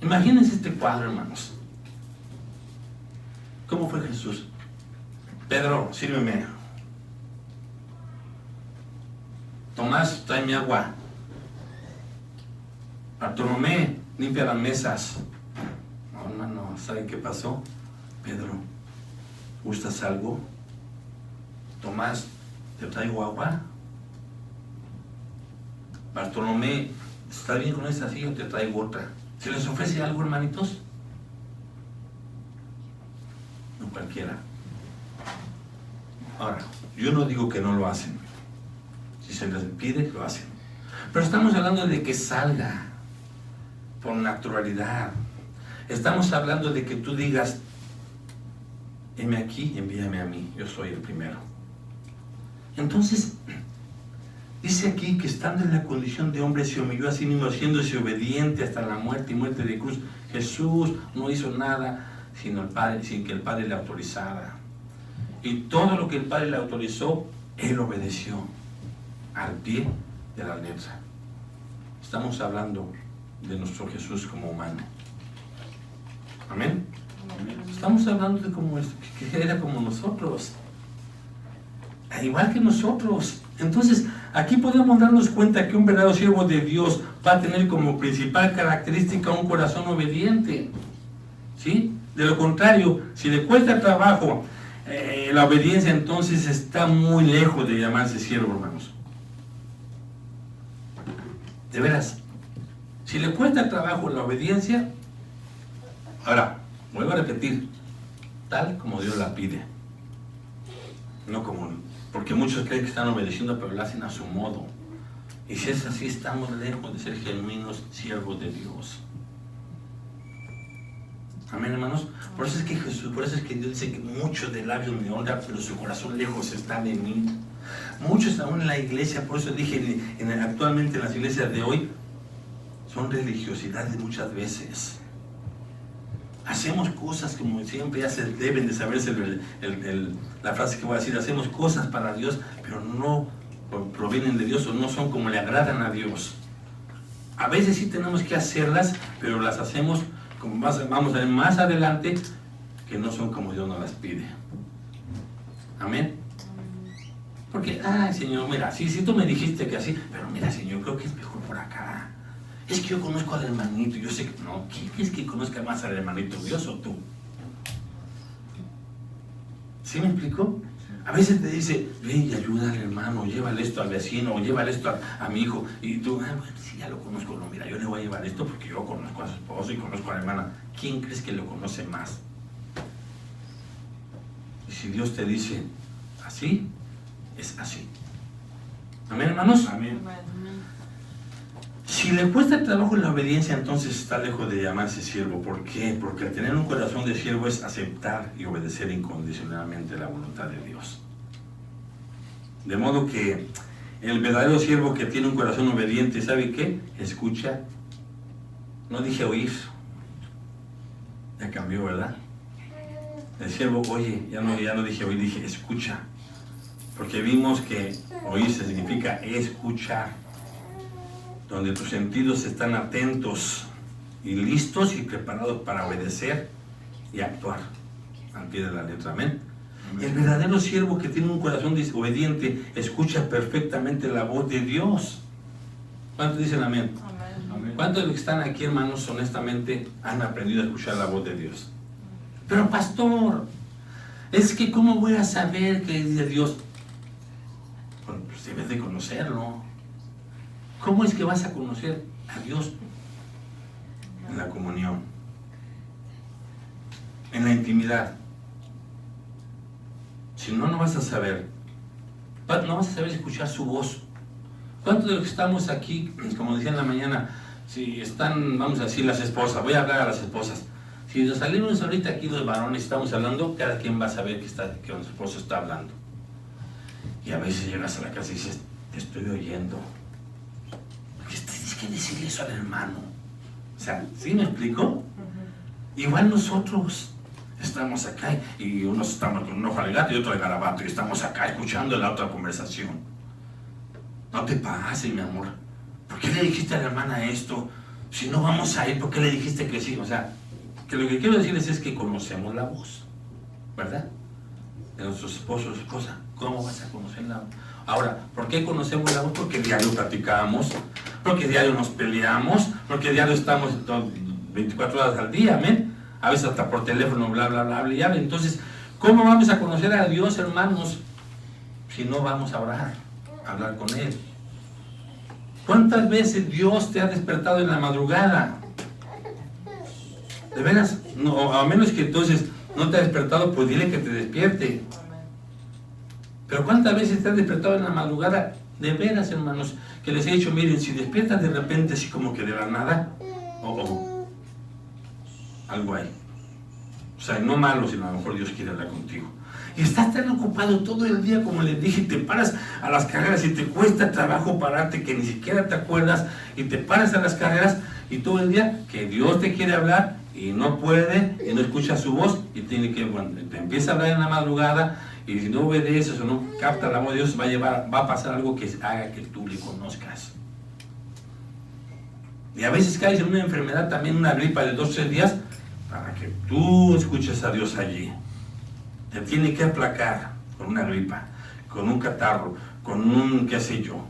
Speaker 2: Imagínense este cuadro, hermanos. ¿Cómo fue Jesús? Pedro, sírveme. Tomás, tráeme agua. Bartolomé, limpia las mesas. No, hermano, ¿saben qué pasó? Pedro, ¿gustas algo? Tomás, ¿te traigo agua? Bartolomé, ¿está bien con esa silla o te traigo otra? ¿Se les ofrece algo, hermanitos? No cualquiera. Ahora, yo no digo que no lo hacen. Si se les pide, lo hacen. Pero estamos hablando de que salga por naturalidad. Estamos hablando de que tú digas, heme aquí, envíame a mí, yo soy el primero. Entonces, dice aquí que estando en la condición de hombre se humilló a sí mismo, haciéndose obediente hasta la muerte y muerte de cruz. Jesús no hizo nada sin que el Padre le autorizara. Y todo lo que el Padre le autorizó, Él obedeció al pie de la letra. Estamos hablando de nuestro Jesús como humano. Amén. Estamos hablando de que era como nosotros, igual que nosotros. Entonces, aquí podemos darnos cuenta que un verdadero siervo de Dios va a tener como principal característica un corazón obediente. ¿Sí? De lo contrario, si le cuesta trabajo la obediencia, entonces está muy lejos de llamarse siervo, hermanos. De veras, si le cuesta trabajo la obediencia, ahora, vuelvo a repetir, tal como Dios la pide, no como, porque muchos creen que están obedeciendo, pero lo hacen a su modo. Y si es así, estamos lejos de ser genuinos siervos de Dios. Amén. Amén, hermanos. Por eso es que Jesús, por eso es que Dios dice que muchos de labios me honran, pero su corazón lejos está de mí. Muchos aún en la iglesia, por eso dije, actualmente en las iglesias de hoy, son religiosidades muchas veces. Hacemos cosas como siempre ya se deben de saberse la frase que voy a decir, hacemos cosas para Dios, pero no provienen de Dios o no son como le agradan a Dios. A veces sí tenemos que hacerlas, pero las hacemos, como vamos a ver más adelante, que no son como Dios nos las pide. Amén. Porque, ay Señor, mira, sí, tú me dijiste que así, pero mira Señor, creo que es mejor por acá. Es que yo conozco al hermanito, yo sé que no, ¿quién es que conozca más al hermanito, Dios o tú? ¿Sí me explico? A veces te dice, ven y ayuda al hermano, llévale esto al vecino, o llévale esto a mi hijo. Y tú, bueno, sí, ya lo conozco, no, mira, yo le voy a llevar esto porque yo conozco a su esposo y conozco a la hermana. ¿Quién crees que lo conoce más? Y si Dios te dice, así, es así. ¿Amén, hermanos? Amén. Si le cuesta trabajo la obediencia, entonces está lejos de llamarse siervo. ¿Por qué? Porque al tener un corazón de siervo es aceptar y obedecer incondicionalmente la voluntad de Dios. De modo que el verdadero siervo que tiene un corazón obediente, ¿sabe qué? Escucha. No dije oír. Ya cambió, ¿verdad? El siervo oye, ya no dije oír, dije escucha. Porque vimos que oír significa escuchar. Donde tus sentidos están atentos y listos y preparados para obedecer y actuar al pie de la letra. Amén. Y el verdadero siervo que tiene un corazón obediente escucha perfectamente la voz de Dios. ¿Cuántos dicen amén? Amén. ¿Cuántos de los que están aquí, hermanos, honestamente han aprendido a escuchar la voz de Dios? Pero pastor, es que ¿cómo voy a saber que es de Dios? Bueno, pues debes de conocerlo. ¿Cómo es que vas a conocer a Dios? En la comunión, en la intimidad. Si no, no vas a saber. No vas a saber escuchar su voz. ¿Cuántos de los que estamos aquí, como decía en la mañana, si están, vamos a decir, las esposas, voy a hablar a las esposas. Si nos salimos ahorita aquí los varones, estamos hablando, cada quien va a saber que su esposo está hablando. Y a veces llegas a la casa y dices, te estoy oyendo. Tienes que decirle eso al hermano. O sea, ¿sí me explico? Igual nosotros estamos acá y unos estamos con un ojo al gato y otro al garabato y estamos acá escuchando la otra conversación. No te pases, mi amor. ¿Por qué le dijiste a la hermana esto? Si no vamos a ir, ¿por qué le dijiste que sí? O sea, que lo que quiero decirles es que conocemos la voz, ¿verdad? De nuestros esposos, esposa. ¿Cómo vas a conocer la voz? Ahora, ¿por qué conocemos la voz? Porque diario platicamos, porque diario nos peleamos, porque diario estamos 24 horas al día, amén. A veces hasta por teléfono, bla, bla, bla, bla, y habla. Entonces, ¿cómo vamos a conocer a Dios, hermanos, si no vamos a orar, a hablar con Él? ¿Cuántas veces Dios te ha despertado en la madrugada? ¿De veras? No, a menos que entonces no te ha despertado, pues dile que te despierte. Pero ¿cuántas veces te has despertado en la madrugada? De veras, hermanos, que les he dicho, miren, si despiertas de repente así como que de la nada, algo hay. O sea, no malo, sino a lo mejor Dios quiere hablar contigo. Y estás tan ocupado todo el día, como les dije, te paras a las carreras y te cuesta trabajo pararte, que ni siquiera te acuerdas, y te paras a las carreras y todo el día que Dios te quiere hablar y no puede, y no escucha su voz, y tiene que, bueno, te empieza a hablar en la madrugada, y si no obedeces o no capta la voz de Dios, va a pasar algo que haga que tú le conozcas. Y a veces caes en una enfermedad, también una gripa de 2 o 3 días, para que tú escuches a Dios allí. Te tiene que aplacar con una gripa, con un catarro, con un qué sé yo.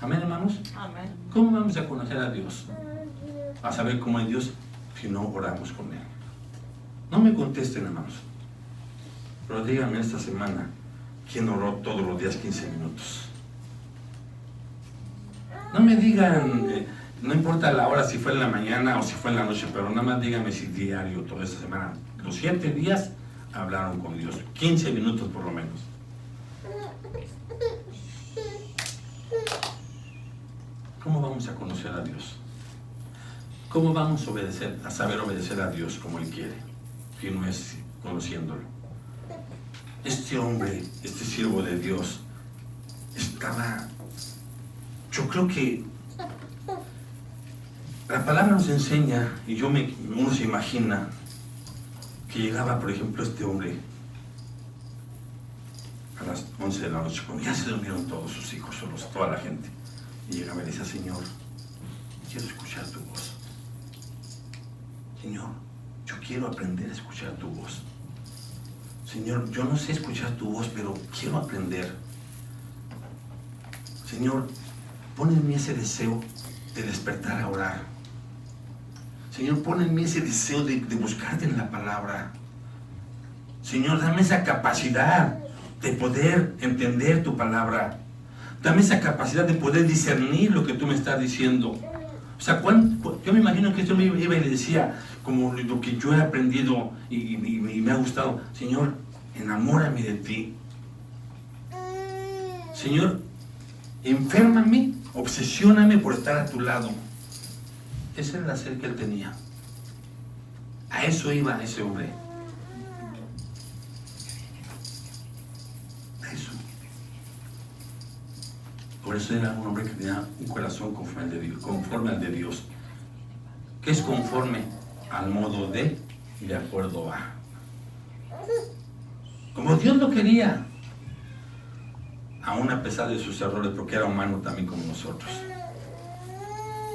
Speaker 2: ¿Amén, hermanos?
Speaker 3: Amén.
Speaker 2: ¿Cómo vamos a conocer a Dios? A saber cómo es Dios si no oramos con Él. No me contesten, hermanos. Pero díganme esta semana, ¿quién oró todos los días 15 minutos? No me digan, no importa la hora, si fue en la mañana o si fue en la noche, pero nada más díganme si diario, toda esta semana, los 7 días hablaron con Dios, 15 minutos por lo menos. ¿Cómo vamos a conocer a Dios? ¿Cómo vamos a obedecer, a saber obedecer a Dios como Él quiere? Si no es conociéndolo. Este hombre, este siervo de Dios, estaba, yo creo que la palabra nos enseña, y uno se imagina que llegaba, por ejemplo, este hombre a las 11 de la noche, cuando ya se durmieron todos sus hijos, toda la gente, y llegaba y le decía: Señor, quiero escuchar tu voz. Señor, yo quiero aprender a escuchar tu voz. Señor, yo no sé escuchar tu voz, pero quiero aprender. Señor, pon en mí ese deseo de despertar a orar. Señor, pon en mí ese deseo de buscarte en la palabra. Señor, dame esa capacidad de poder entender tu palabra. Dame esa capacidad de poder discernir lo que tú me estás diciendo. O sea, yo me imagino que esto me iba y le decía, como lo que yo he aprendido y me ha gustado: Señor, enamórame de ti. Señor, enférmame, obsesióname por estar a tu lado. Ese era el ser que él tenía. A eso iba ese hombre. A eso. Por eso era un hombre que tenía un corazón conforme al de Dios. ¿Qué es conforme? Al modo y de acuerdo a. Como Dios lo quería. Aún a pesar de sus errores, porque era humano también como nosotros.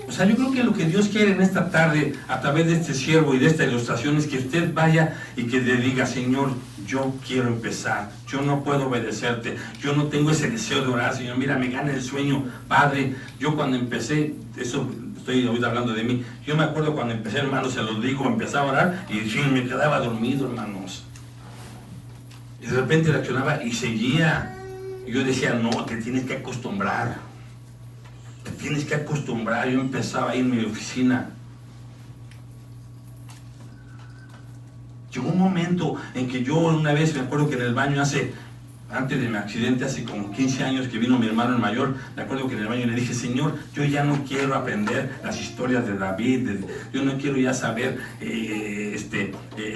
Speaker 2: O sea, yo creo que lo que Dios quiere en esta tarde, a través de este siervo y de esta ilustración, es que usted vaya y que le diga: Señor, yo quiero empezar, yo no puedo obedecerte, yo no tengo ese deseo de orar, Señor, mira, me gana el sueño, Padre. Yo cuando empecé, eso estoy ahorita hablando de mí, yo me acuerdo cuando empecé, hermanos, se los digo, empezaba a orar y me quedaba dormido, hermanos. Y de repente reaccionaba y seguía. Y yo decía: no, te tienes que acostumbrar. Te tienes que acostumbrar. Yo empezaba ahí en mi oficina. Llegó un momento en que yo una vez, me acuerdo que en el baño antes de mi accidente, hace como 15 años que vino mi hermano el mayor, me acuerdo que en el baño le dije: Señor, yo ya no quiero aprender las historias de David, yo no quiero ya saber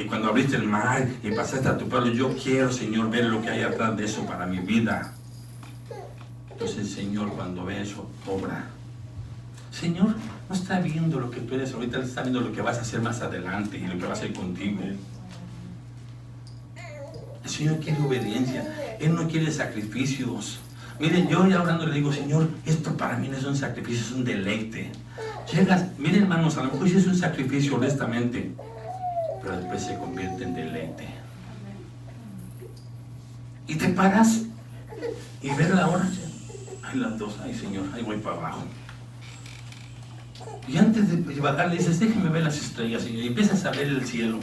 Speaker 2: cuando abriste el mar y pasaste a tu pueblo. Yo quiero, Señor, ver lo que hay atrás de eso para mi vida. Entonces el Señor, cuando ve eso, obra. Señor no está viendo lo que tú eres ahorita, Él está viendo lo que vas a hacer más adelante y lo que va a hacer contigo. El Señor quiere obediencia, Él no quiere sacrificios. Miren, yo ya orando le digo: Señor, esto para mí no es un sacrificio, es un deleite. Miren, hermanos, a lo mejor sí es un sacrificio, honestamente, pero después se convierte en deleite. Y te paras y ves la hora. Ay, las 2, ay, Señor, ahí voy para abajo. Y antes de bajar le dices: déjeme ver las estrellas, Señor. Y empiezas a ver el cielo.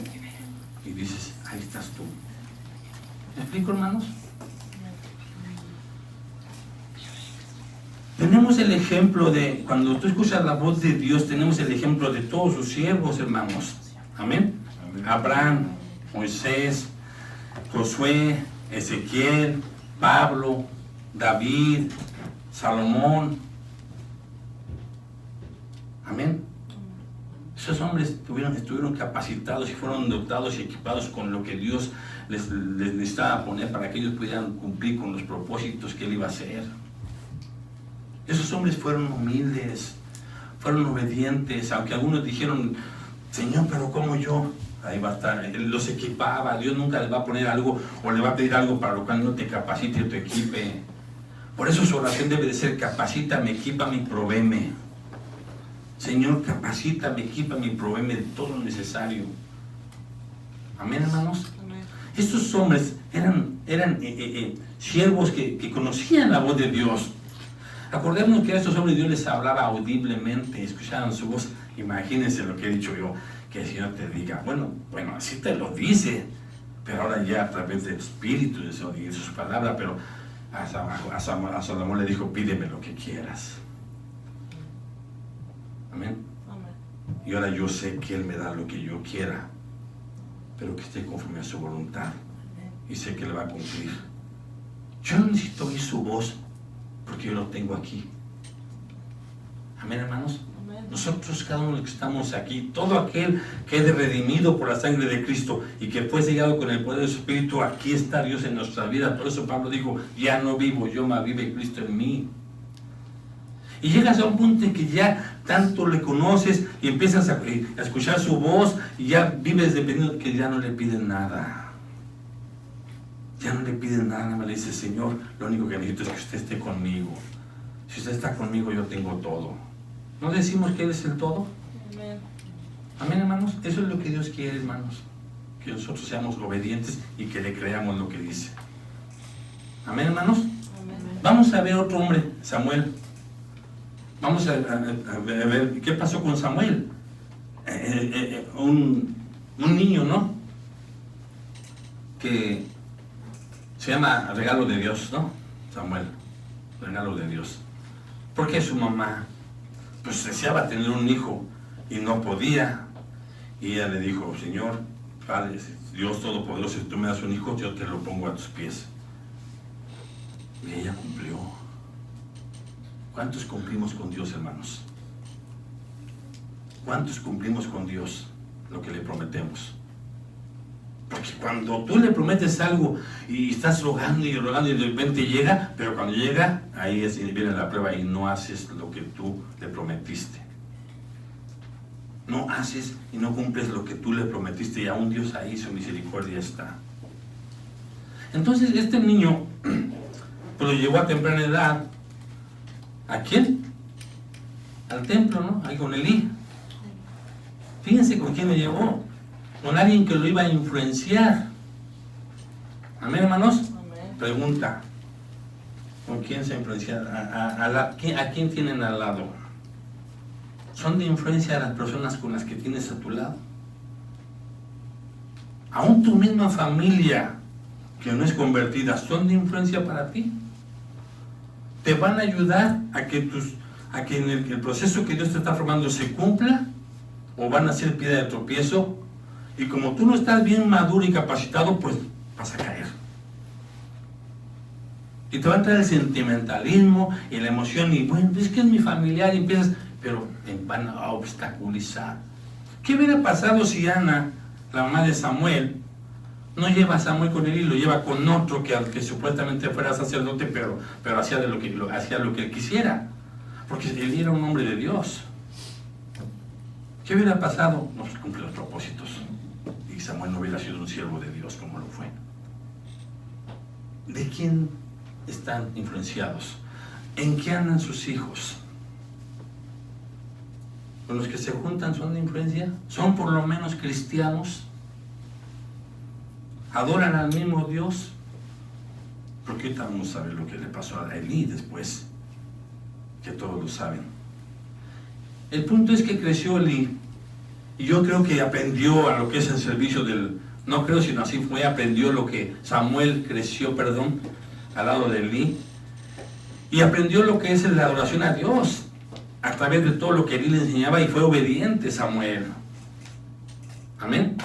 Speaker 2: Y dices: ahí estás tú. ¿Me explico, hermanos? Tenemos el ejemplo de, cuando tú escuchas la voz de Dios, tenemos el ejemplo de todos sus siervos, hermanos. Amén. Abraham, Moisés, Josué, Ezequiel, Pablo, David, Salomón. Amén. Esos hombres estuvieron capacitados y fueron dotados y equipados con lo que Dios les necesitaba poner para que ellos pudieran cumplir con los propósitos que Él iba a hacer. Esos hombres fueron humildes, fueron obedientes, aunque algunos dijeron: Señor, pero ¿cómo yo? Ahí va a estar. Él los equipaba. Dios nunca les va a poner algo o le va a pedir algo para lo cual no te capacite o te equipe. Por eso su oración debe de ser: capacítame, equípame y provéeme. Señor, capacítame, equípame y provéeme de todo lo necesario. Amén, hermanos. Amén. Estos hombres eran siervos que conocían la voz de Dios. Acordémonos que a estos hombres Dios les hablaba audiblemente, escuchaban su voz. Imagínense lo que he dicho yo, que el Señor te diga: bueno, así te lo dice, pero ahora ya a través del Espíritu y de sus palabras. Pero a Salomón le dijo: pídeme lo que quieras. Amén. Y ahora yo sé que Él me da lo que yo quiera, pero que esté conforme a su voluntad, y sé que le va a cumplir. Yo no necesito oír su voz, porque yo lo tengo aquí. Amén, hermanos. Amén. Nosotros, cada uno que estamos aquí, todo aquel que es redimido por la sangre de Cristo y que fue sellado con el poder de su Espíritu, aquí está Dios en nuestra vida. Por eso Pablo dijo, ya no vivo yo, mas vive Cristo en mí. Y llegas a un punto en que ya tanto le conoces y empiezas a escuchar su voz y ya vives dependiendo que ya no le pides nada. Ya no le pides nada, me le dices, Señor, lo único que necesito es que usted esté conmigo. Si usted está conmigo, yo tengo todo. ¿No decimos que Él es el todo?
Speaker 3: Amén.
Speaker 2: Amén, hermanos. Eso es lo que Dios quiere, hermanos. Que nosotros seamos obedientes y que le creamos lo que dice. Amén, hermanos.
Speaker 3: Amén.
Speaker 2: Vamos a ver otro hombre, Samuel. Vamos a ver qué pasó con Samuel. Un niño, ¿no? Que se llama regalo de Dios, ¿no? Samuel, regalo de Dios. Porque su mamá, pues deseaba tener un hijo y no podía. Y ella le dijo, Señor, Padre, Dios Todopoderoso, si tú me das un hijo, yo te lo pongo a tus pies. Y ella cumplió. ¿Cuántos cumplimos con Dios, hermanos? ¿Cuántos cumplimos con Dios lo que le prometemos? Porque cuando tú le prometes algo y estás rogando y rogando y de repente llega, pero cuando llega, ahí viene la prueba y no haces lo que tú le prometiste. No haces y no cumples lo que tú le prometiste y aún Dios ahí su misericordia está. Entonces este niño pues lo llevó a temprana edad. ¿A quién? Al templo, ¿no? Ahí con Elí. Fíjense con quién le llevó. Con alguien que lo iba a influenciar. Amén, hermanos.
Speaker 3: Amén.
Speaker 2: Pregunta. ¿Con quién se influencia? ¿A quién tienen al lado? ¿Son de influencia las personas con las que tienes a tu lado? Aún tu misma familia que no es convertida, ¿son de influencia para ti? ¿Te van a ayudar a que en el proceso que Dios te está formando se cumpla? ¿O van a ser piedra de tropiezo? Y como tú no estás bien maduro y capacitado, pues vas a caer. Y te va a entrar el sentimentalismo y la emoción y bueno, es que es mi familiar y empiezas, pero van a obstaculizar. ¿Qué hubiera pasado si Ana, la mamá de Samuel, no lleva a Samuel con él y lo lleva con otro que supuestamente fuera sacerdote, pero hacía lo que él quisiera? Porque él era un hombre de Dios. ¿Qué hubiera pasado? No se cumplen los propósitos. Y Samuel no hubiera sido un siervo de Dios como lo fue. ¿De quién están influenciados? ¿En qué andan sus hijos? ¿Con los que se juntan son de influencia? ¿Son por lo menos cristianos? ¿Adoran al mismo Dios? Porque ahorita vamos a ver lo que le pasó a Elí después, que todos lo saben. El punto es que creció Elí, y yo creo que aprendió a lo que es el servicio no creo, sino así fue, aprendió lo que Samuel creció, al lado de Elí, y aprendió lo que es la adoración a Dios, a través de todo lo que Elí le enseñaba, y fue obediente Samuel. Amén.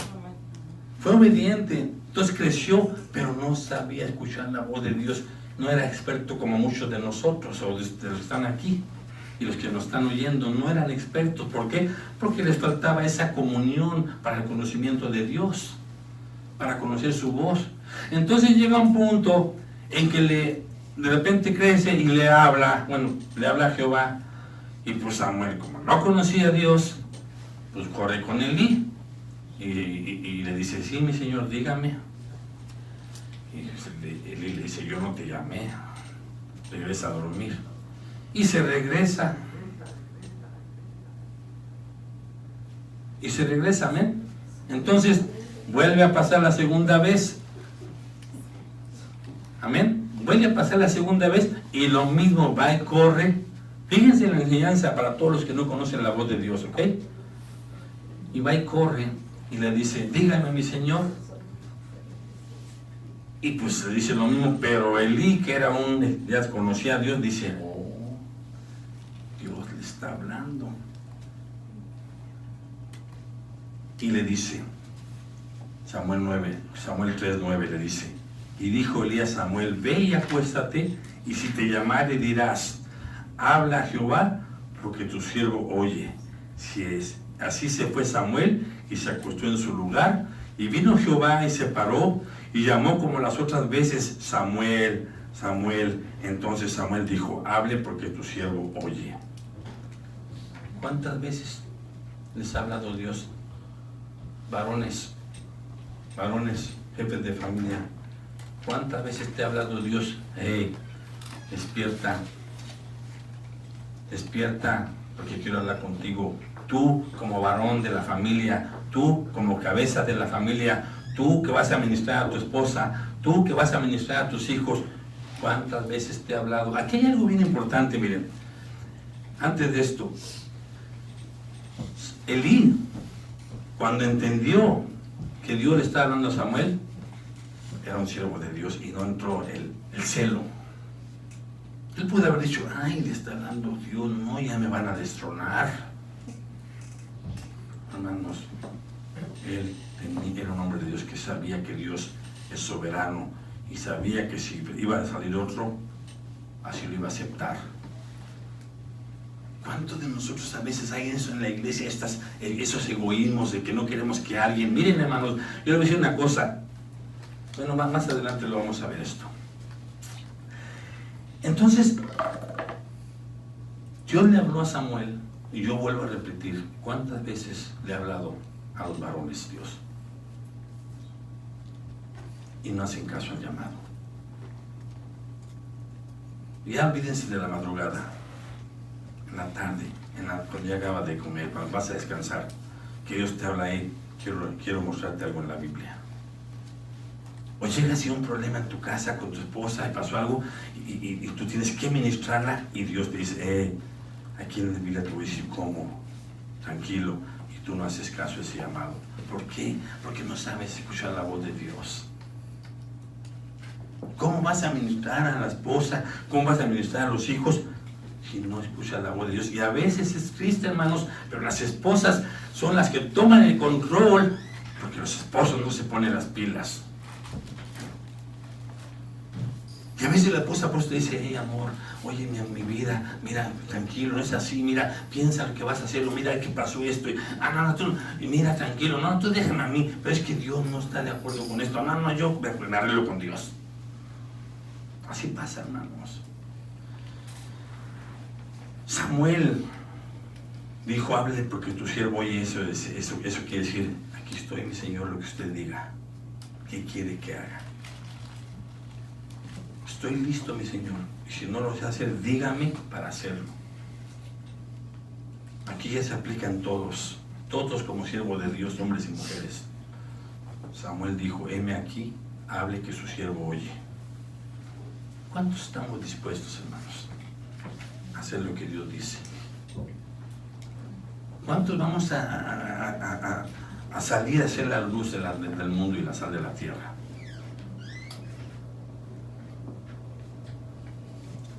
Speaker 2: Fue obediente. Entonces creció, pero no sabía escuchar la voz de Dios. No era experto como muchos de nosotros, o de los que están aquí, y los que nos están oyendo, no eran expertos. ¿Por qué? Porque les faltaba esa comunión para el conocimiento de Dios, para conocer su voz. Entonces llega un punto en que de repente crece y le habla a Jehová, y pues Samuel, como no conocía a Dios, pues corre con Elí. Y le dice, sí, mi señor, dígame. Y Elí le dice, yo no te llamé, regresa a dormir. Y se regresa. Amén. Entonces, vuelve a pasar la segunda vez. Amén. Vuelve a pasar la segunda vez y lo mismo, va y corre. Fíjense en la enseñanza para todos los que no conocen la voz de Dios, ¿ok? Y va y corre. Y le dice, dígame, mi señor. Y pues le dice lo mismo, pero Elí, que era ya conocía a Dios, dice, oh, Dios le está hablando. Y le dice, Samuel 3:9 le dice, y dijo Elí a Samuel, ve y acuéstate, y si te llamare dirás, habla Jehová, porque tu siervo oye. Así se fue Samuel y se acostó en su lugar. Y vino Jehová y se paró y llamó como las otras veces: Samuel, Samuel. Entonces Samuel dijo: hable, porque tu siervo oye. ¿Cuántas veces les ha hablado Dios? Varones, jefes de familia, ¿cuántas veces te ha hablado Dios? Hey, despierta, porque quiero hablar contigo. Tú como varón de la familia, tú como cabeza de la familia, tú que vas a ministrar a tu esposa, tú que vas a ministrar a tus hijos, ¿cuántas veces te ha hablado? Aquí hay algo bien importante, miren. Antes de esto, Elí, cuando entendió que Dios le estaba hablando a Samuel, era un siervo de Dios y no entró el celo. Él pudo haber dicho: ay, le está hablando Dios, no, ya me van a destronar. Hermanos, él era un hombre de Dios que sabía que Dios es soberano y sabía que si iba a salir otro, así lo iba a aceptar. ¿Cuántos de nosotros a veces hay eso en la iglesia, esos egoísmos de que no queremos que alguien... Miren, hermanos, yo les voy a decir una cosa. Bueno, más adelante lo vamos a ver esto. Entonces, Dios le habló a Samuel, y yo vuelvo a repetir: ¿cuántas veces le ha hablado a los varones Dios? Y no hacen caso al llamado. Ya olvídense de la madrugada, en la tarde, cuando ya acabas de comer, cuando vas a descansar, que Dios te habla ahí: quiero mostrarte algo en la Biblia. O llega así un problema en tu casa con tu esposa y pasó algo y tú tienes que ministrarla y Dios te dice: aquí en la Biblia te voy a decir cómo, tranquilo, y tú no haces caso a ese llamado. ¿Por qué? Porque no sabes escuchar la voz de Dios. ¿Cómo vas a ministrar a la esposa? ¿Cómo vas a ministrar a los hijos si no escuchas la voz de Dios? Y a veces es triste, hermanos, pero las esposas son las que toman el control, porque los esposos no se ponen las pilas. Y a veces la esposa pues te dice: hey, amor, oye, mi vida, mira, tranquilo, no es así, mira, piensa lo que vas a hacer, o mira que pasó esto, no, tú, mira, tranquilo, no, tú déjame a mí, pero es que Dios no está de acuerdo con esto, no, yo me arreglo con Dios. Así pasa, hermanos. Samuel dijo: hable, porque tu siervo oye. Eso quiere decir: aquí estoy, mi Señor, lo que usted diga. ¿Qué quiere que haga? Estoy listo, mi Señor, y si no lo sé hacer, dígame para hacerlo. Aquí ya se aplican todos como siervos de Dios, hombres y mujeres. Samuel dijo: heme aquí, hable, que su siervo oye. ¿Cuántos estamos dispuestos, hermanos, a hacer lo que Dios dice? ¿Cuántos vamos a salir a ser la luz del mundo y la sal de la tierra?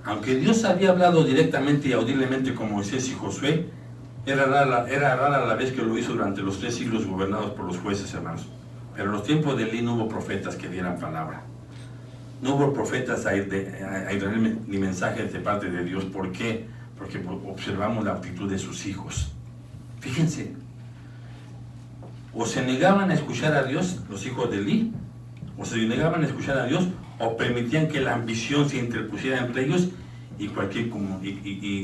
Speaker 2: Aunque Dios había hablado directamente y audiblemente con Moisés y Josué, era rara la vez que lo hizo durante los 3 siglos gobernados por los jueces, hermanos. Pero en los tiempos de Elí no hubo profetas que dieran palabra. No hubo profetas a Israel ni mensajes de parte de Dios. ¿Por qué? Porque observamos la actitud de sus hijos. Fíjense, o se negaban a escuchar a Dios, los hijos de Elí, o se negaban a escuchar a Dios, o permitían que la ambición se interpusiera entre ellos y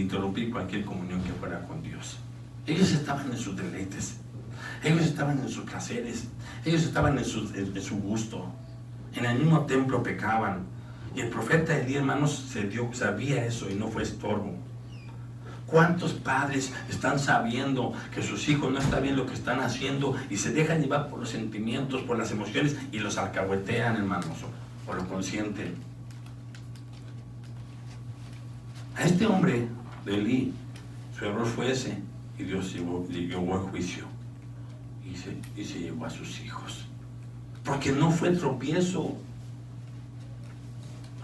Speaker 2: interrumpir cualquier comunión que fuera con Dios. Ellos estaban en sus deleites, ellos estaban en sus placeres, ellos estaban en su gusto. En el mismo templo pecaban. Y el profeta Elí, hermanos, sabía eso y no fue estorbo. ¿Cuántos padres están sabiendo que sus hijos no están bien lo que están haciendo y se dejan llevar por los sentimientos, por las emociones y los alcahuetean, hermanos, o lo consienten? A este hombre de Elí, su error fue ese, y Dios llevó el juicio y se llevó a sus hijos. Porque no fue tropiezo.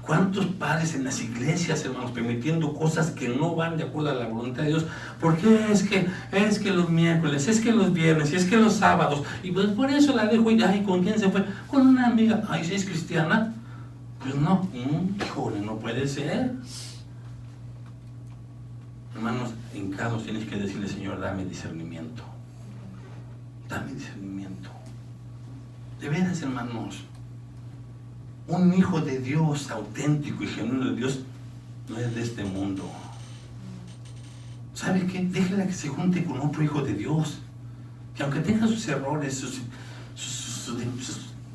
Speaker 2: ¿Cuántos padres en las iglesias, hermanos, permitiendo cosas que no van de acuerdo a la voluntad de Dios? Porque es que los miércoles, es que los viernes, y es que los sábados, y pues por eso la dejo, y ay, ¿con quién se fue? Con una amiga. Ay, ¿sí es cristiana? Pues no, híjole, no puede ser. Hermanos, hincados tienes que decirle, Señor, dame discernimiento. Dame discernimiento. De veras, hermanos, un hijo de Dios auténtico y genuino de Dios no es de este mundo. ¿Sabe qué? Déjela que se junte con otro hijo de Dios, que aunque tenga sus errores, sus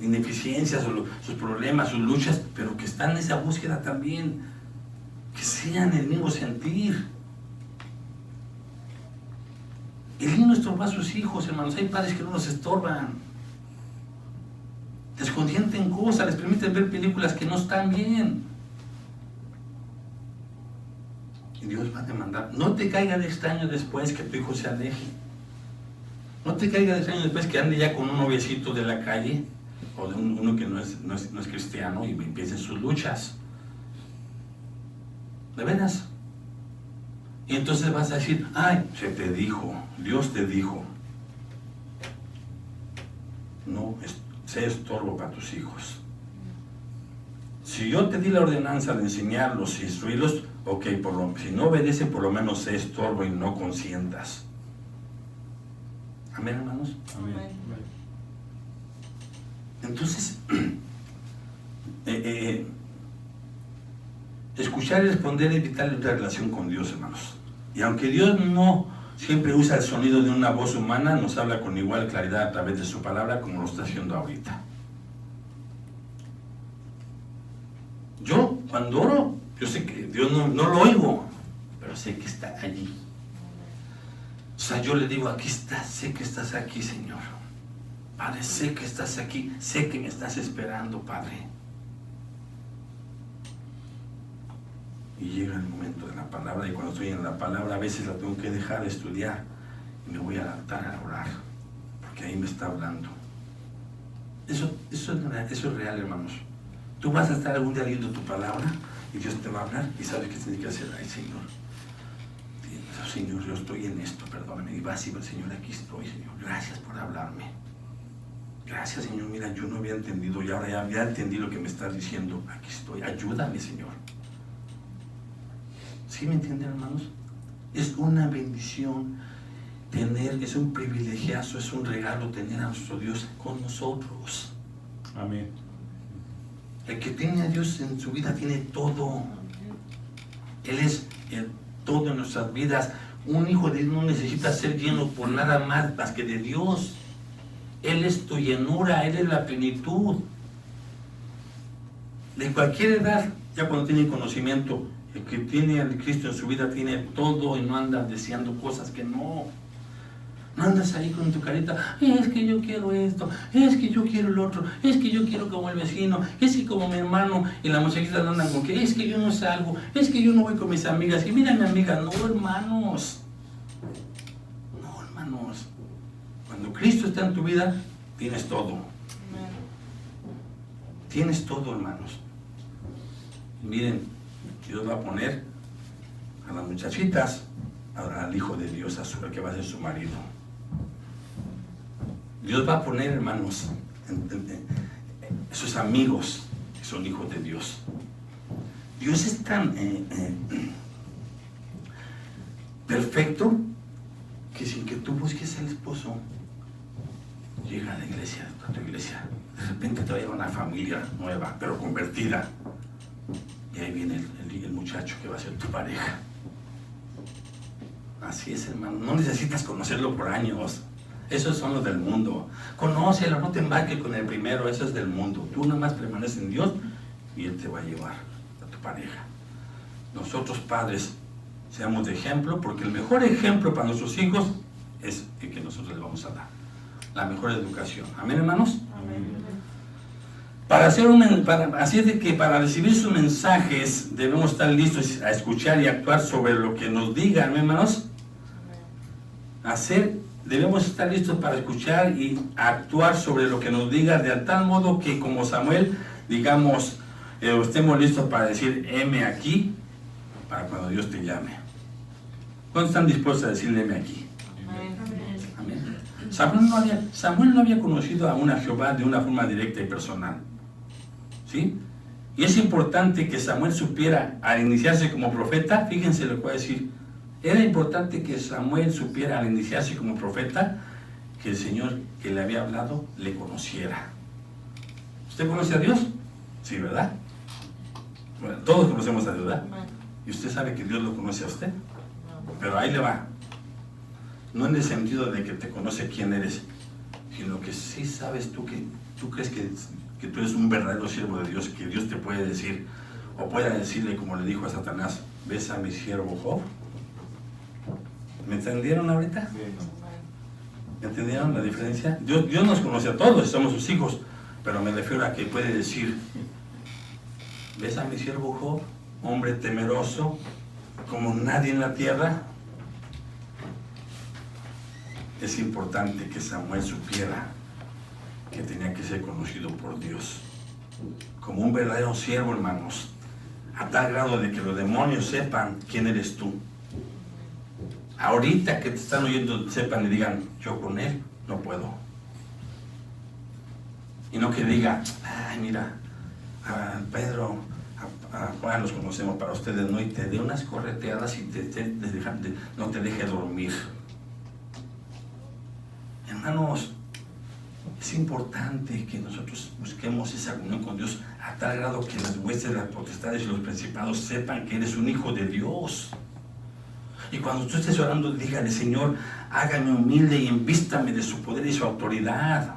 Speaker 2: ineficiencias, sus problemas, sus luchas, pero que están en esa búsqueda también, que sean el mismo sentir. El niño no estorba a sus hijos, hermanos. Hay padres que no los estorban, les consienten cosas, les permiten ver películas que no están bien. Y Dios va a demandar. No te caiga de extraño después que tu hijo se aleje. No te caiga de extraño después que ande ya con un noviecito de la calle, o de uno que no es cristiano, y empiecen sus luchas. ¿De veras? Y entonces vas a decir, ay, se te dijo, Dios te dijo. No, sé estorbo para tus hijos. Si yo te di la ordenanza de enseñarlos y instruirlos, ok, si no obedecen, por lo menos sé estorbo y no consientas. Amén, hermanos.
Speaker 3: Amén.
Speaker 2: Entonces, escuchar y responder es vital en la relación con Dios, hermanos. Y aunque Dios no siempre usa el sonido de una voz humana, nos habla con igual claridad a través de su palabra, como lo está haciendo ahorita. Yo, cuando oro, yo sé que Dios no lo oigo, pero sé que está allí. O sea, yo le digo, aquí estás, sé que estás aquí, Señor. Padre, sé que estás aquí, sé que me estás esperando, Padre. Y llega el momento de la palabra, y cuando estoy en la palabra, a veces la tengo que dejar de estudiar, y me voy a adaptar a orar, porque ahí me está hablando. Eso es real, hermanos. Tú vas a estar algún día leyendo tu palabra, y Dios te va a hablar, y sabes qué tienes que hacer. Ay, Señor, Señor, yo estoy en esto, perdóname. Y vas y vas, Señor, aquí estoy, Señor. Gracias por hablarme. Gracias, Señor. Mira, yo no había entendido, y ahora ya entendí lo que me estás diciendo. Aquí estoy. Ayúdame, Señor. ¿Sí me entienden, hermanos? Es una bendición es un privilegiazo, es un regalo tener a nuestro Dios con nosotros.
Speaker 3: Amén.
Speaker 2: El que tiene a Dios en su vida tiene todo. Él es todo en nuestras vidas. Un hijo de Dios no necesita ser lleno por nada más que de Dios. Él es tu llenura, Él es la plenitud. De cualquier edad, ya cuando tiene conocimiento, el que tiene al Cristo en su vida tiene todo y no anda deseando cosas que no. No andas ahí con tu carita, es que yo quiero esto, es que yo quiero el otro, es que yo quiero como el vecino, es que como mi hermano, y la muchachita andan con que es que yo no salgo, es que yo no voy con mis amigas, y mira mi amiga, no, hermanos. No, hermanos. Cuando Cristo está en tu vida, tienes todo. Tienes todo, hermanos. Y miren, Dios va a poner a las muchachitas, al hijo de Dios, al que va a ser su marido. Dios va a poner, hermanos, sus amigos que son hijos de Dios. Dios es tan perfecto que sin que tú busques al esposo, llega a la iglesia, a tu iglesia. De repente te va a llevar una familia nueva, pero convertida. Y ahí viene el muchacho que va a ser tu pareja. Así es, hermano. No necesitas conocerlo por años. Esos son los del mundo. Conócelo, no te embarques con el primero. Eso es del mundo. Tú nada más permaneces en Dios y Él te va a llevar a tu pareja. Nosotros, padres, seamos de ejemplo, porque el mejor ejemplo para nuestros hijos es el que nosotros les vamos a dar. La mejor educación. ¿Amén, hermanos?
Speaker 3: Amén.
Speaker 2: Así es de que para recibir sus mensajes debemos estar listos a escuchar y actuar sobre lo que nos digan, hermanos. Debemos estar listos para escuchar y actuar sobre lo que nos diga, de tal modo que como Samuel, digamos, estemos listos para decir, heme aquí, para cuando Dios te llame. ¿Cuántos están dispuestos a decirle, heme aquí? Amén. Samuel no había conocido aún a Jehová de una forma directa y personal. ¿Sí? Y es importante que Samuel supiera, al iniciarse como profeta, fíjense lo que va a decir, Era importante que Samuel supiera al iniciarse como profeta que el Señor que le había hablado le conociera. ¿Usted conoce a Dios? Sí, ¿verdad? Bueno, todos conocemos a Dios, ¿verdad? ¿Y usted sabe que Dios lo conoce a usted? Pero ahí le va. No en el sentido de que te conoce quién eres, sino que sí sabes tú que tú crees que tú eres un verdadero siervo de Dios, que Dios te puede decir, o pueda decirle como le dijo a Satanás, ¿ves a mi siervo Job? ¿Me entendieron ahorita? ¿Me entendieron la diferencia? Dios nos conoce a todos, somos sus hijos, pero me refiero a que puede decir, ¿ves a mi siervo Job? Hombre temeroso, como nadie en la tierra. Es importante que Samuel supiera que tenía que ser conocido por Dios como un verdadero siervo, hermanos, a tal grado de que los demonios sepan quién eres tú. Ahorita que te están oyendo, sepan y digan, yo con él no puedo. Y no que diga, ay, mira, a Pedro, a Juan los conocemos para ustedes, ¿no? Y te dé unas correteadas y no te deje dormir. Hermanos, es importante que nosotros busquemos esa unión con Dios a tal grado que las huestes, las potestades y los principados sepan que eres un hijo de Dios. Y cuando tú estés orando, dígale, Señor, hágame humilde y envístame de su poder y su autoridad.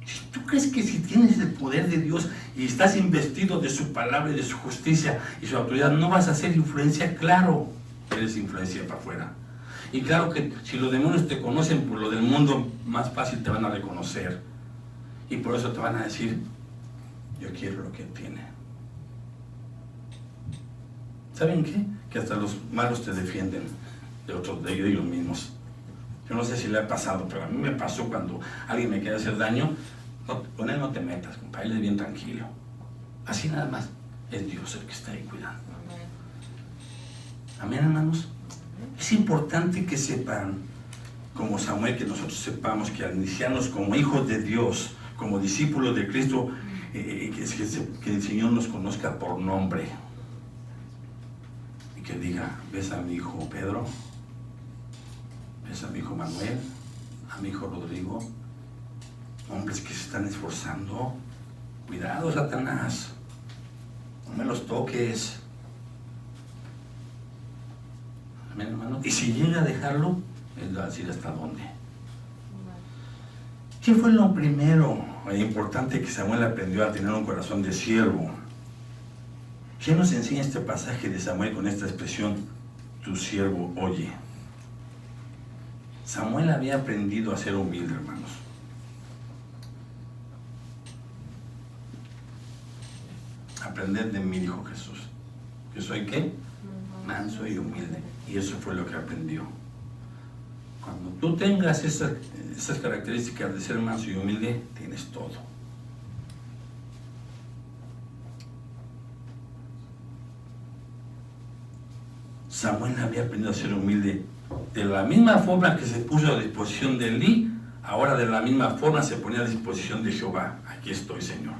Speaker 2: Si tú crees que si tienes el poder de Dios y estás investido de su palabra y de su justicia y su autoridad, no vas a hacer influencia, claro, eres influencia para afuera. Y claro que si los demonios te conocen por lo del mundo, más fácil te van a reconocer. Y por eso te van a decir, yo quiero lo que él tiene. ¿Saben qué? Que hasta los malos te defienden de ellos mismos. Yo no sé si le ha pasado, pero a mí me pasó cuando alguien me quiere hacer daño, con él no te metas, compadre, él es bien tranquilo. Así nada más, es Dios el que está ahí cuidando. Amén, hermanos. Es importante que sepan, como Samuel, que nosotros sepamos que al iniciarnos como hijos de Dios, como discípulos de Cristo, que el Señor nos conozca por nombre. Y que diga, ¿ves a mi hijo Pedro? ¿Ves a mi hijo Manuel? ¿A mi hijo Rodrigo? Hombres que se están esforzando. Cuidado, Satanás. No me los toques. Amén, hermano. Y si llega a dejarlo, él va a decir hasta dónde. ¿Qué fue lo primero importante que Samuel aprendió a tener un corazón de siervo? ¿Qué nos enseña este pasaje de Samuel con esta expresión, tu siervo oye? Samuel había aprendido a ser humilde, hermanos. Aprended de mí, dijo Jesús. ¿Que soy qué? Manso y humilde. Y eso fue lo que aprendió. Cuando tú tengas esas características de ser manso y humilde, tienes todo. Samuel había aprendido a ser humilde. De la misma forma que se puso a disposición de Elí, ahora de la misma forma se ponía a disposición de Jehová. Aquí estoy, Señor.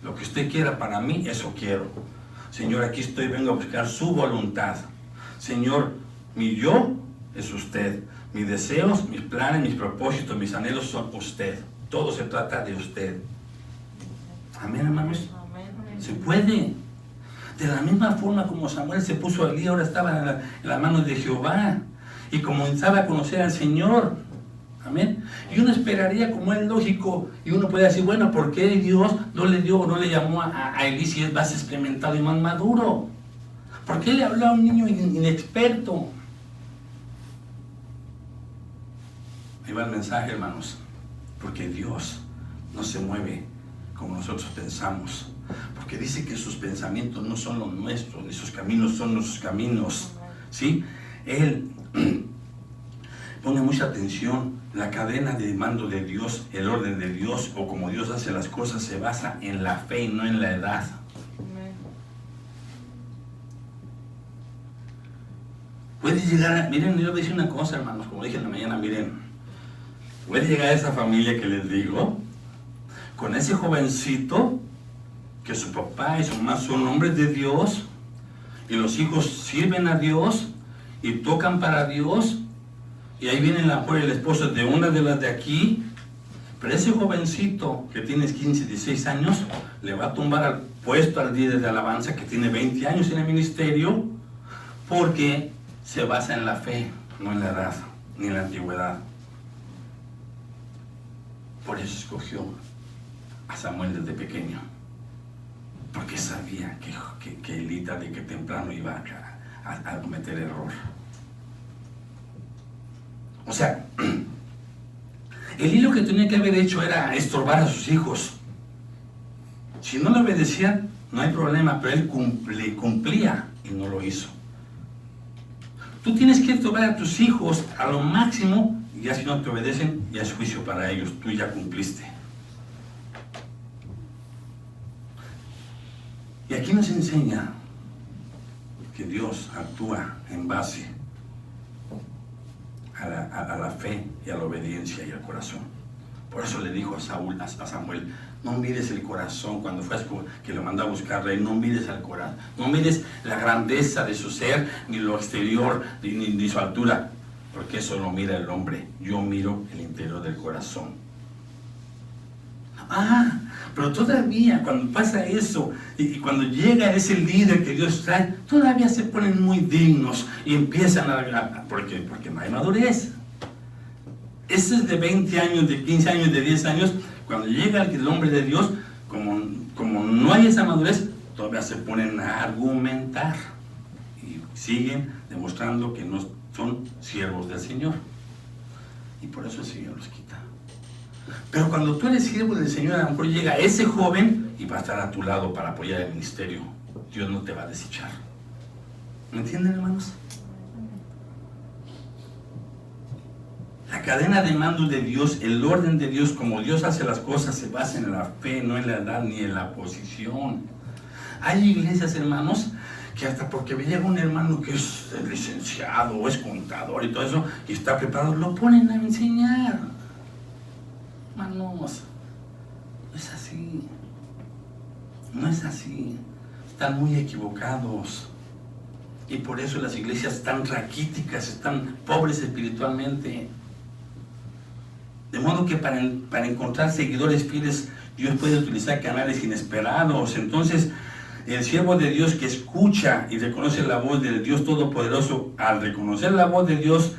Speaker 2: Lo que usted quiera para mí, eso quiero. Señor, aquí estoy, vengo a buscar su voluntad. Señor, mi yo es usted. Mis deseos, mis planes, mis propósitos, mis anhelos son usted. Todo se trata de usted. Amén, hermanos. Se puede. De la misma forma como Samuel se puso a Elí, ahora estaba en la mano de Jehová. Y comenzaba a conocer al Señor. Amén. Y uno esperaría, como es lógico, y uno puede decir, bueno, ¿por qué Dios no le dio o no le llamó a Elí si es más experimentado y más maduro? ¿Por qué le habló a un niño inexperto? Ahí va el mensaje, hermanos. Porque Dios no se mueve como nosotros pensamos. Porque dice que sus pensamientos no son los nuestros, ni sus caminos son nuestros caminos. ¿Sí? Él pone mucha atención. La cadena de mando de Dios, el orden de Dios, o como Dios hace las cosas, se basa en la fe y no en la edad. Puede llegar, miren, yo voy a decir una cosa, hermanos, como dije en la mañana, miren, puede llegar a esa familia que les digo, con ese jovencito, que su papá y su mamá son hombres de Dios, y los hijos sirven a Dios y tocan para Dios, y ahí viene la mujer y el esposo de una de las de aquí, pero ese jovencito que tiene 15, 16 años, le va a tumbar al puesto al líder de alabanza que tiene 20 años en el ministerio, porque se basa en la fe, no en la edad, ni en la antigüedad. Por eso escogió a Samuel desde pequeño, porque sabía que Elí tarde que temprano iba a cometer error. O sea, Elí lo que tenía que haber hecho era estorbar a sus hijos. Si no le obedecían, no hay problema, pero él cumplía y no lo hizo. Tú tienes que estorbar a tus hijos a lo máximo, y ya si no te obedecen, ya es juicio para ellos, tú ya cumpliste. Y aquí nos enseña que Dios actúa en base a la fe y a la obediencia y al corazón. Por eso le dijo a Samuel, no mires el corazón cuando fue que lo mandó a buscar rey, no mires al corazón, no mires la grandeza de su ser, ni lo exterior, ni su altura, porque eso lo mira el hombre. Yo miro el interior del corazón. Pero todavía cuando pasa eso y cuando llega ese líder que Dios trae, todavía se ponen muy dignos y empiezan porque no hay madurez. Ese es de 20 años, de 15 años, de 10 años. Cuando llega el hombre de Dios, como no hay esa madurez, todavía se ponen a argumentar y siguen demostrando que no son siervos del Señor, y por eso el Señor los quita. Pero cuando tú eres siervo del Señor, a lo mejor llega ese joven y va a estar a tu lado para apoyar el ministerio. Dios no te va a desechar. ¿Me entienden, hermanos? La cadena de mando de Dios, el orden de Dios, como Dios hace las cosas, se basa en la fe, no en la edad ni en la posición. Hay iglesias, hermanos, que hasta porque llega un hermano que es licenciado o es contador y todo eso, y está preparado, lo ponen a enseñar. Hermanos, no es así. No es así. Están muy equivocados. Y por eso las iglesias están raquíticas, están pobres espiritualmente. De modo que para encontrar seguidores fieles, Dios puede utilizar canales inesperados. Entonces, el siervo de Dios que escucha y reconoce la voz del Dios Todopoderoso, al reconocer la voz de Dios,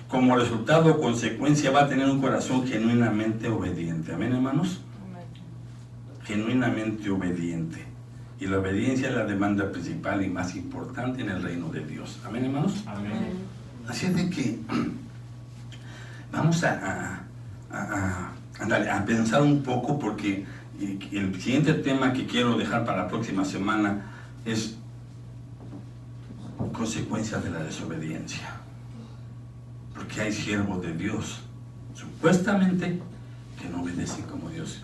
Speaker 2: como resultado o consecuencia, va a tener un corazón genuinamente obediente. ¿Amén, hermanos? Amén. Genuinamente obediente. Y la obediencia es la demanda principal y más importante en el reino de Dios. ¿Amén, hermanos? Amén. Así es de que vamos a pensar un poco, porque el siguiente tema que quiero dejar para la próxima semana es consecuencias de la desobediencia. Porque hay siervos de Dios, supuestamente, que no obedecen como Dios.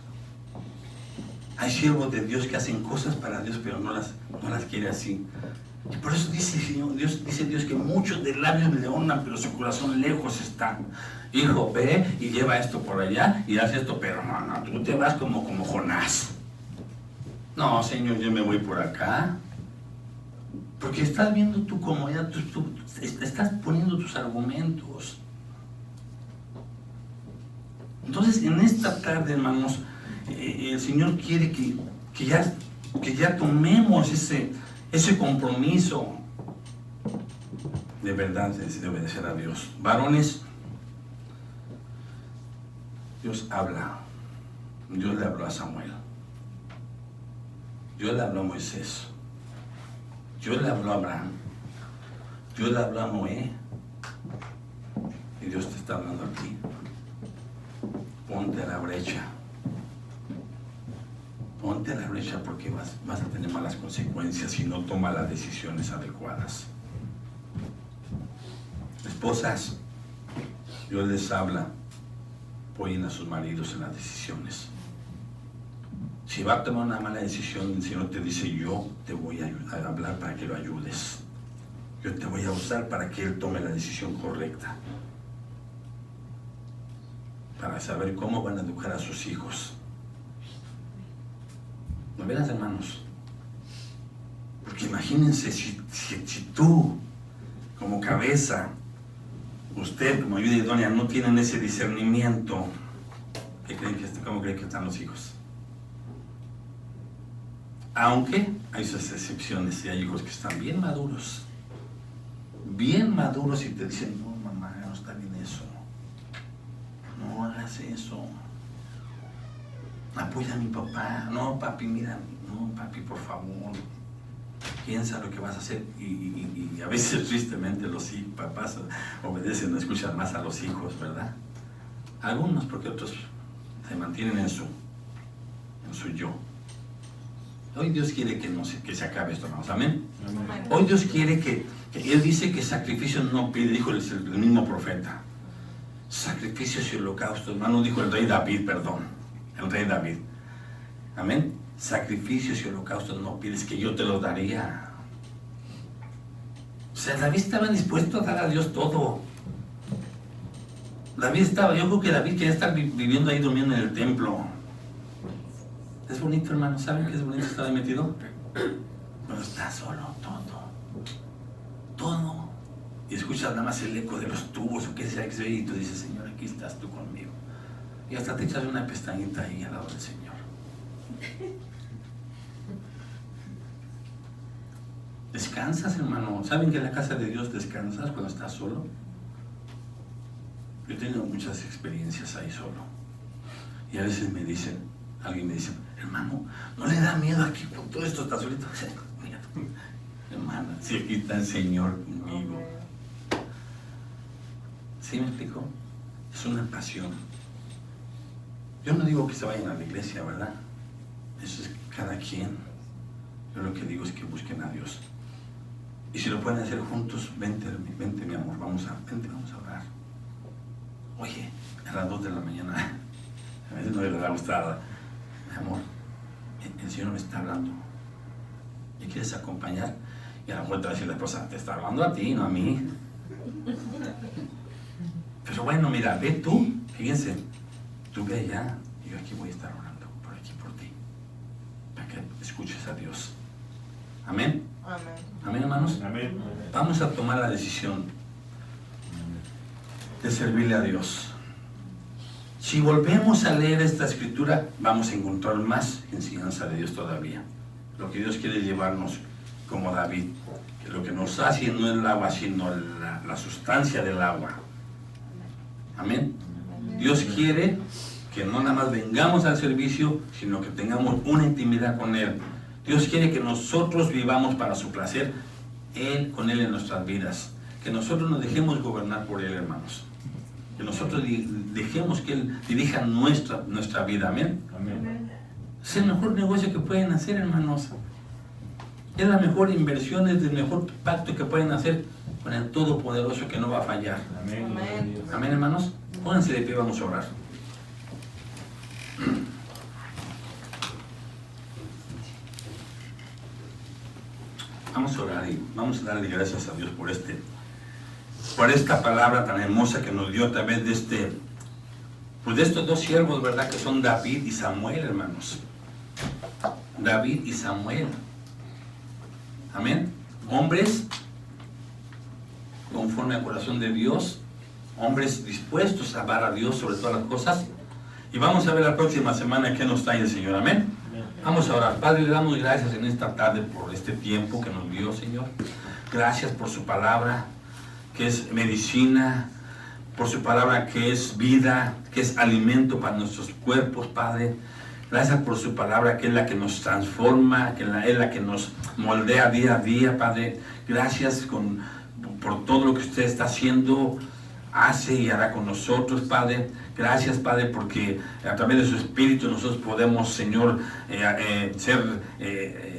Speaker 2: Hay siervos de Dios que hacen cosas para Dios, pero no las quiere así. Y por eso dice Dios que muchos de labios le honran, pero su corazón lejos está. Hijo, ve y lleva esto por allá y haz esto, pero no, tú te vas como Jonás. No, Señor, yo me voy por acá. Porque estás viendo tu comodidad, tú estás poniendo tus argumentos. Entonces, en esta tarde, hermanos, el Señor quiere que ya tomemos ese compromiso de verdad de obedecer a Dios. Varones, Dios habla. Dios le habló a Samuel. Dios le habló a Moisés. Dios le habló a Abraham. Dios le habló a Noé. Y Dios te está hablando a ti. Ponte a la brecha. Ponte a la brecha, porque vas a tener malas consecuencias si no tomas las decisiones adecuadas. Esposas, Dios les habla. Apoyen a sus maridos en las decisiones. Si va a tomar una mala decisión, el Señor te dice: yo te voy a hablar para que lo ayudes. Yo te voy a usar para que Él tome la decisión correcta. Para saber cómo van a educar a sus hijos. ¿No verás, hermanos? Porque imagínense si tú, como cabeza, usted como ayuda idónea, no tienen ese discernimiento, ¿cómo creen que están los hijos? Aunque hay sus excepciones y hay hijos que están bien maduros y te dicen, no mamá, no está bien eso, no hagas eso, apoya a mi papá, no papi, mira, no papi, por favor, piensa lo que vas a hacer. Y a veces tristemente los papás obedecen, no escuchan más a los hijos, ¿verdad? Algunos, porque otros se mantienen en su yo. Hoy Dios quiere que se acabe esto, hermanos. ¿Amén?
Speaker 3: Amén.
Speaker 2: Hoy Dios quiere que Él dice que sacrificios no pide, dijo el mismo profeta. Sacrificios y holocaustos, hermano, dijo el rey David, el rey David. Amén. Sacrificios y holocaustos no pides, que yo te los daría. O sea, David estaba dispuesto a dar a Dios todo. Yo creo que David quería estar viviendo ahí, durmiendo en el templo. Es bonito, hermano, ¿saben qué es bonito estar ahí metido? Pero está solo, todo. Y escuchas nada más el eco de los tubos o qué sea que se oye, y tú dices, Señor, aquí estás tú conmigo. Y hasta te echas una pestañita ahí al lado del Señor. Descansas, hermano. ¿Saben que en la casa de Dios descansas cuando estás solo? Yo he tenido muchas experiencias ahí solo. Y a veces alguien me dice, hermano, ¿no le da miedo aquí con todo esto? ¿Está solito? Mira, hermana, si aquí está el Señor conmigo. ¿Sí me explico? Es una pasión. Yo no digo que se vayan a la iglesia, ¿verdad? Eso es cada quien. Yo lo que digo es que busquen a Dios. Y si lo pueden hacer juntos, vente mi amor, vamos a orar. Oye, a las 2 de la mañana, a veces no le da gustada. Mi amor, el Señor me está hablando. ¿Me quieres acompañar? Y a lo mejor te va a decir la esposa, te está hablando a ti, no a mí. Pero bueno, mira, ve tú, fíjense, tú ve allá, y yo aquí voy a estar orando por aquí, por ti, para que escuches a Dios. Amén. Amén, hermanos.
Speaker 3: Amén.
Speaker 2: Vamos a tomar la decisión de servirle a Dios. Si volvemos a leer esta escritura, vamos a encontrar más enseñanza de Dios todavía. Lo que Dios quiere llevarnos como David, que lo que nos hace no es el agua, sino la sustancia del agua. Amén. Dios quiere que no nada más vengamos al servicio, sino que tengamos una intimidad con Él. Dios quiere que nosotros vivamos para su placer, con Él en nuestras vidas. Que nosotros nos dejemos gobernar por Él, hermanos. Que nosotros dejemos que Él dirija nuestra vida. Amén.
Speaker 3: Amén.
Speaker 2: Es el mejor negocio que pueden hacer, hermanos. Es la mejor inversión, es el mejor pacto que pueden hacer con el Todopoderoso que no va a fallar.
Speaker 3: Amén.
Speaker 4: Amén.
Speaker 2: Amén, hermanos. Pónganse de pie, vamos a orar. Vamos a orar y vamos a darle gracias a Dios por esta palabra tan hermosa que nos dio a través de estos dos siervos, ¿verdad? Que son David y Samuel, hermanos. David y Samuel. Amén. Hombres conforme al corazón de Dios, hombres dispuestos a amar a Dios sobre todas las cosas. Y vamos a ver la próxima semana qué nos trae el Señor. Amén. Vamos a orar. Padre, le damos gracias en esta tarde por este tiempo que nos dio, Señor. Gracias por su palabra, que es medicina, por su palabra que es vida, que es alimento para nuestros cuerpos, Padre. Gracias por su palabra, que es la que nos transforma, que es la que nos moldea día a día, Padre. Gracias por todo lo que usted está haciendo, hace y hará con nosotros, Padre. Gracias, Padre, porque a través de su Espíritu nosotros podemos, Señor, ser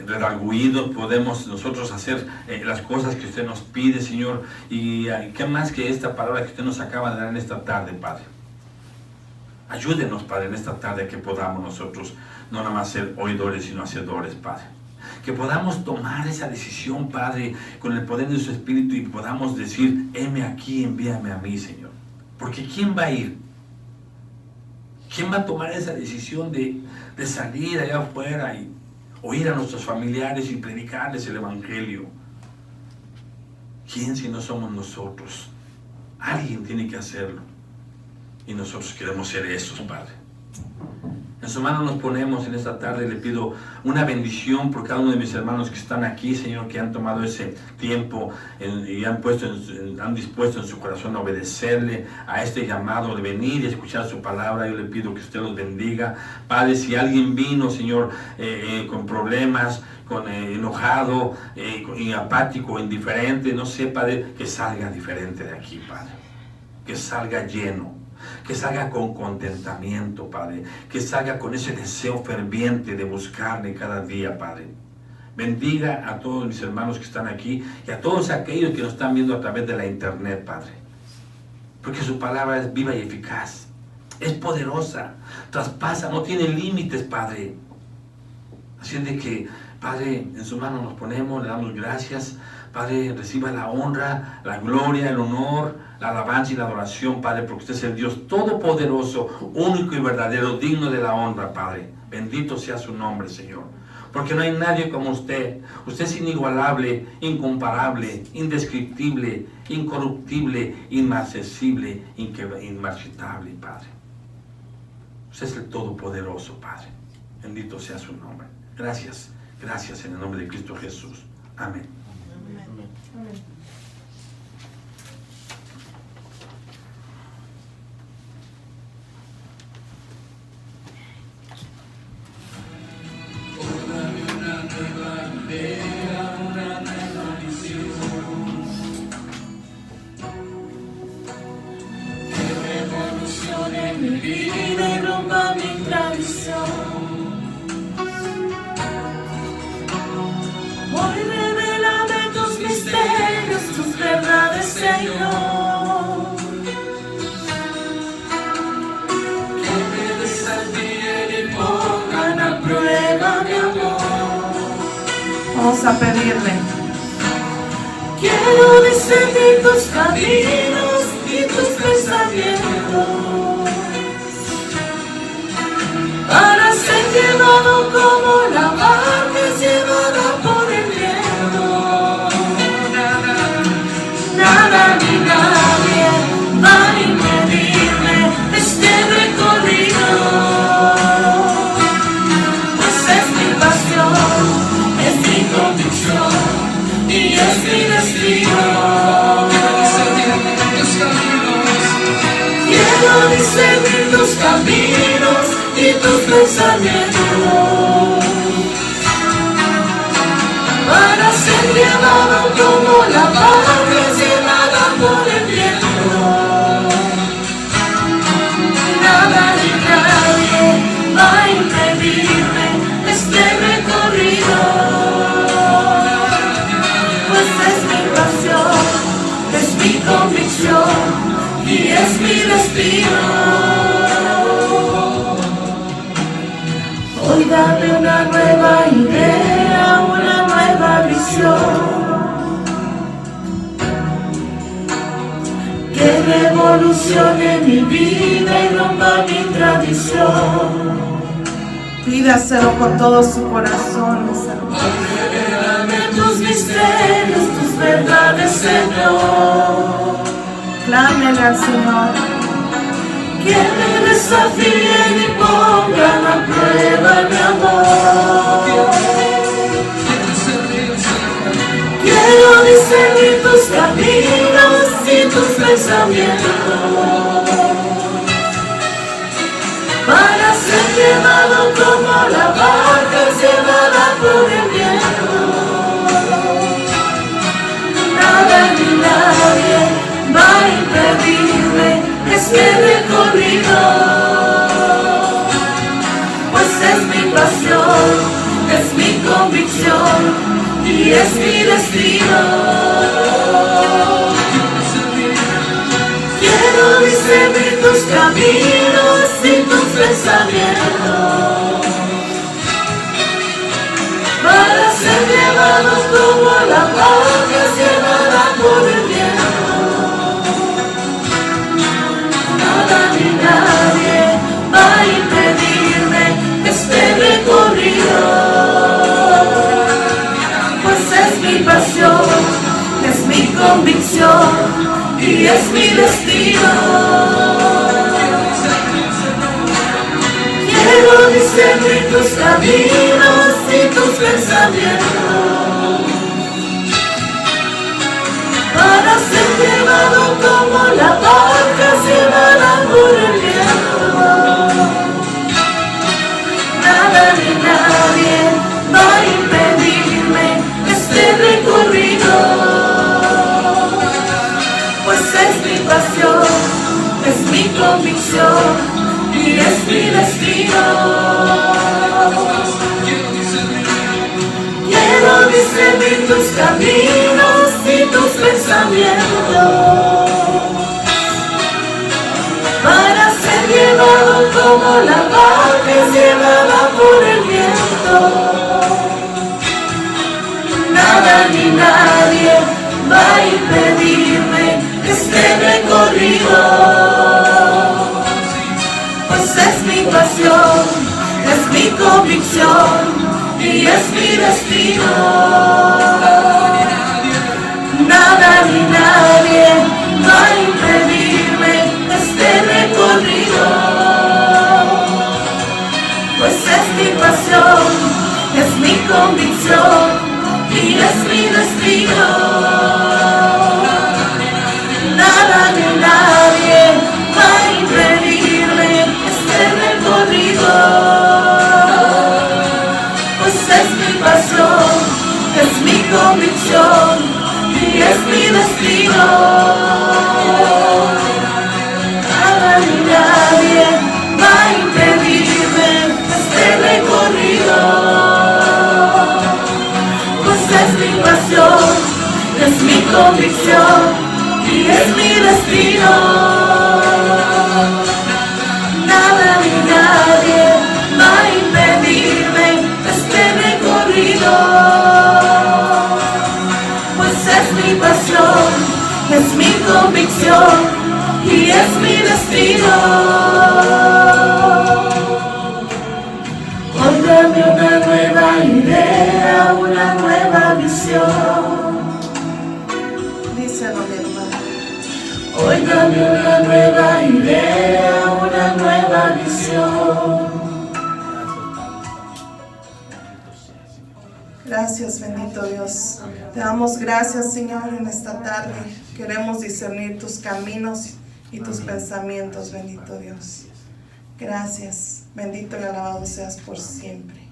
Speaker 2: redarguidos, podemos nosotros hacer las cosas que usted nos pide, Señor. Y qué más que esta palabra que usted nos acaba de dar en esta tarde, Padre. Ayúdenos, Padre, en esta tarde que podamos nosotros no nada más ser oidores, sino hacedores, Padre. Que podamos tomar esa decisión, Padre, con el poder de su Espíritu y podamos decir, heme aquí, envíame a mí, Señor. Porque ¿quién va a ir? ¿Quién va a tomar esa decisión de salir allá afuera oír a nuestros familiares y predicarles el Evangelio. ¿Quién si no somos nosotros? Alguien tiene que hacerlo. Y nosotros queremos ser esos, Padre. En sus manos nos ponemos en esta tarde. Le pido una bendición por cada uno de mis hermanos que están aquí, Señor, que han tomado ese tiempo y han dispuesto en su corazón a obedecerle a este llamado de venir y escuchar su palabra. Yo le pido que usted los bendiga. Padre, si alguien vino, Señor, con problemas, enojado, apático, indiferente, no sé, Padre, que salga diferente de aquí, Padre. Que salga lleno. Que salga con contentamiento, Padre. Que salga con ese deseo ferviente de buscarle cada día, Padre. Bendiga a todos mis hermanos que están aquí y a todos aquellos que nos están viendo a través de la internet, Padre. Porque su palabra es viva y eficaz. Es poderosa. Traspasa, no tiene límites, Padre. Así es de que, Padre, en su mano nos ponemos, le damos gracias. Padre, reciba la honra, la gloria, el honor, la alabanza y la adoración, Padre, porque usted es el Dios todopoderoso, único y verdadero, digno de la honra, Padre. Bendito sea su nombre, Señor. Porque no hay nadie como usted. Usted es inigualable, incomparable, indescriptible, incorruptible, inaccesible, inmarcescible, Padre. Usted es el todopoderoso, Padre. Bendito sea su nombre. Gracias, gracias en el nombre de Cristo Jesús. Amén.
Speaker 3: Amén.
Speaker 4: Mi vida y rompa mi tradición. Hoy revélame tus misterios, tus verdades, Señor. Que me desafíen y pongan a prueba mi amor.
Speaker 3: Vamos a pedirle.
Speaker 4: Quiero discernir tus caminos y tus pensamientos, para ser llevado como la barca es llevada por el viento. Nada ni nadie va a impedirme este recorrido, pues es mi pasión, es mi convicción y es mi destino. Quiero discernir tus caminos y tus pensamientos, para ser llevado como la barca es llevada por el viento. Nada ni nadie va a impedirme este recorrido, pues es mi pasión, es mi convicción y es mi destino. Hoy dame una nueva idea, una nueva visión, que revolucione mi vida y rompa mi tradición.
Speaker 3: Pídaselo con todo su corazón.
Speaker 4: Revélame tus misterios, tus verdades, Señor.
Speaker 3: Clámele al Señor.
Speaker 4: Que me desafíen y pongan a prueba mi amor. Quiero discernir tus caminos y tus pensamientos, para ser llevado como la barca es llevada por el viento. Nada ni nadie va a impedirme este recorrido, pues es mi pasión, es mi convicción y es mi destino. Quiero discernir tus caminos y tus pensamientos, para ser llevado como la barca es llevada por el viento. Nada ni nadie va a impedirme este recorrido, convicción y es mi destino. Quiero discernir tus caminos y tus pensamientos, para ser llevado como la barca llevada por el viento. Nada ni nadie va a impedirme este recorrido, pues es mi pasión, es mi convicción y es mi destino. Quiero discernir tus caminos y tus pensamientos, para ser llevado como la barca es llevada por el viento. Nada ni nadie va a impedirme este recorrido, pues es mi pasión, es mi convicción y es mi destino. Nada ni nadie va a impedirme este recorrido, pues es mi pasión, es mi convicción y es mi destino. Nada ni nadie va a impedirme este recorrido, pues es mi pasión, es mi convicción y es mi destino. Nada ni nadie va a impedirme este recorrido, pues es mi pasión, es mi convicción y es mi destino. Nada ni nadie va a impedirme este recorrido, pues es mi pasión, es mi convicción y es mi destino. Hoy dame una nueva idea, una nueva visión.
Speaker 3: Díselo, mi hermano.
Speaker 4: Hoy dame una nueva idea, una nueva visión.
Speaker 3: Gracias, bendito Dios. Te damos gracias, Señor, en esta tarde. Queremos discernir tus caminos y tus pensamientos, bendito Dios. Gracias. Bendito y alabado seas por siempre.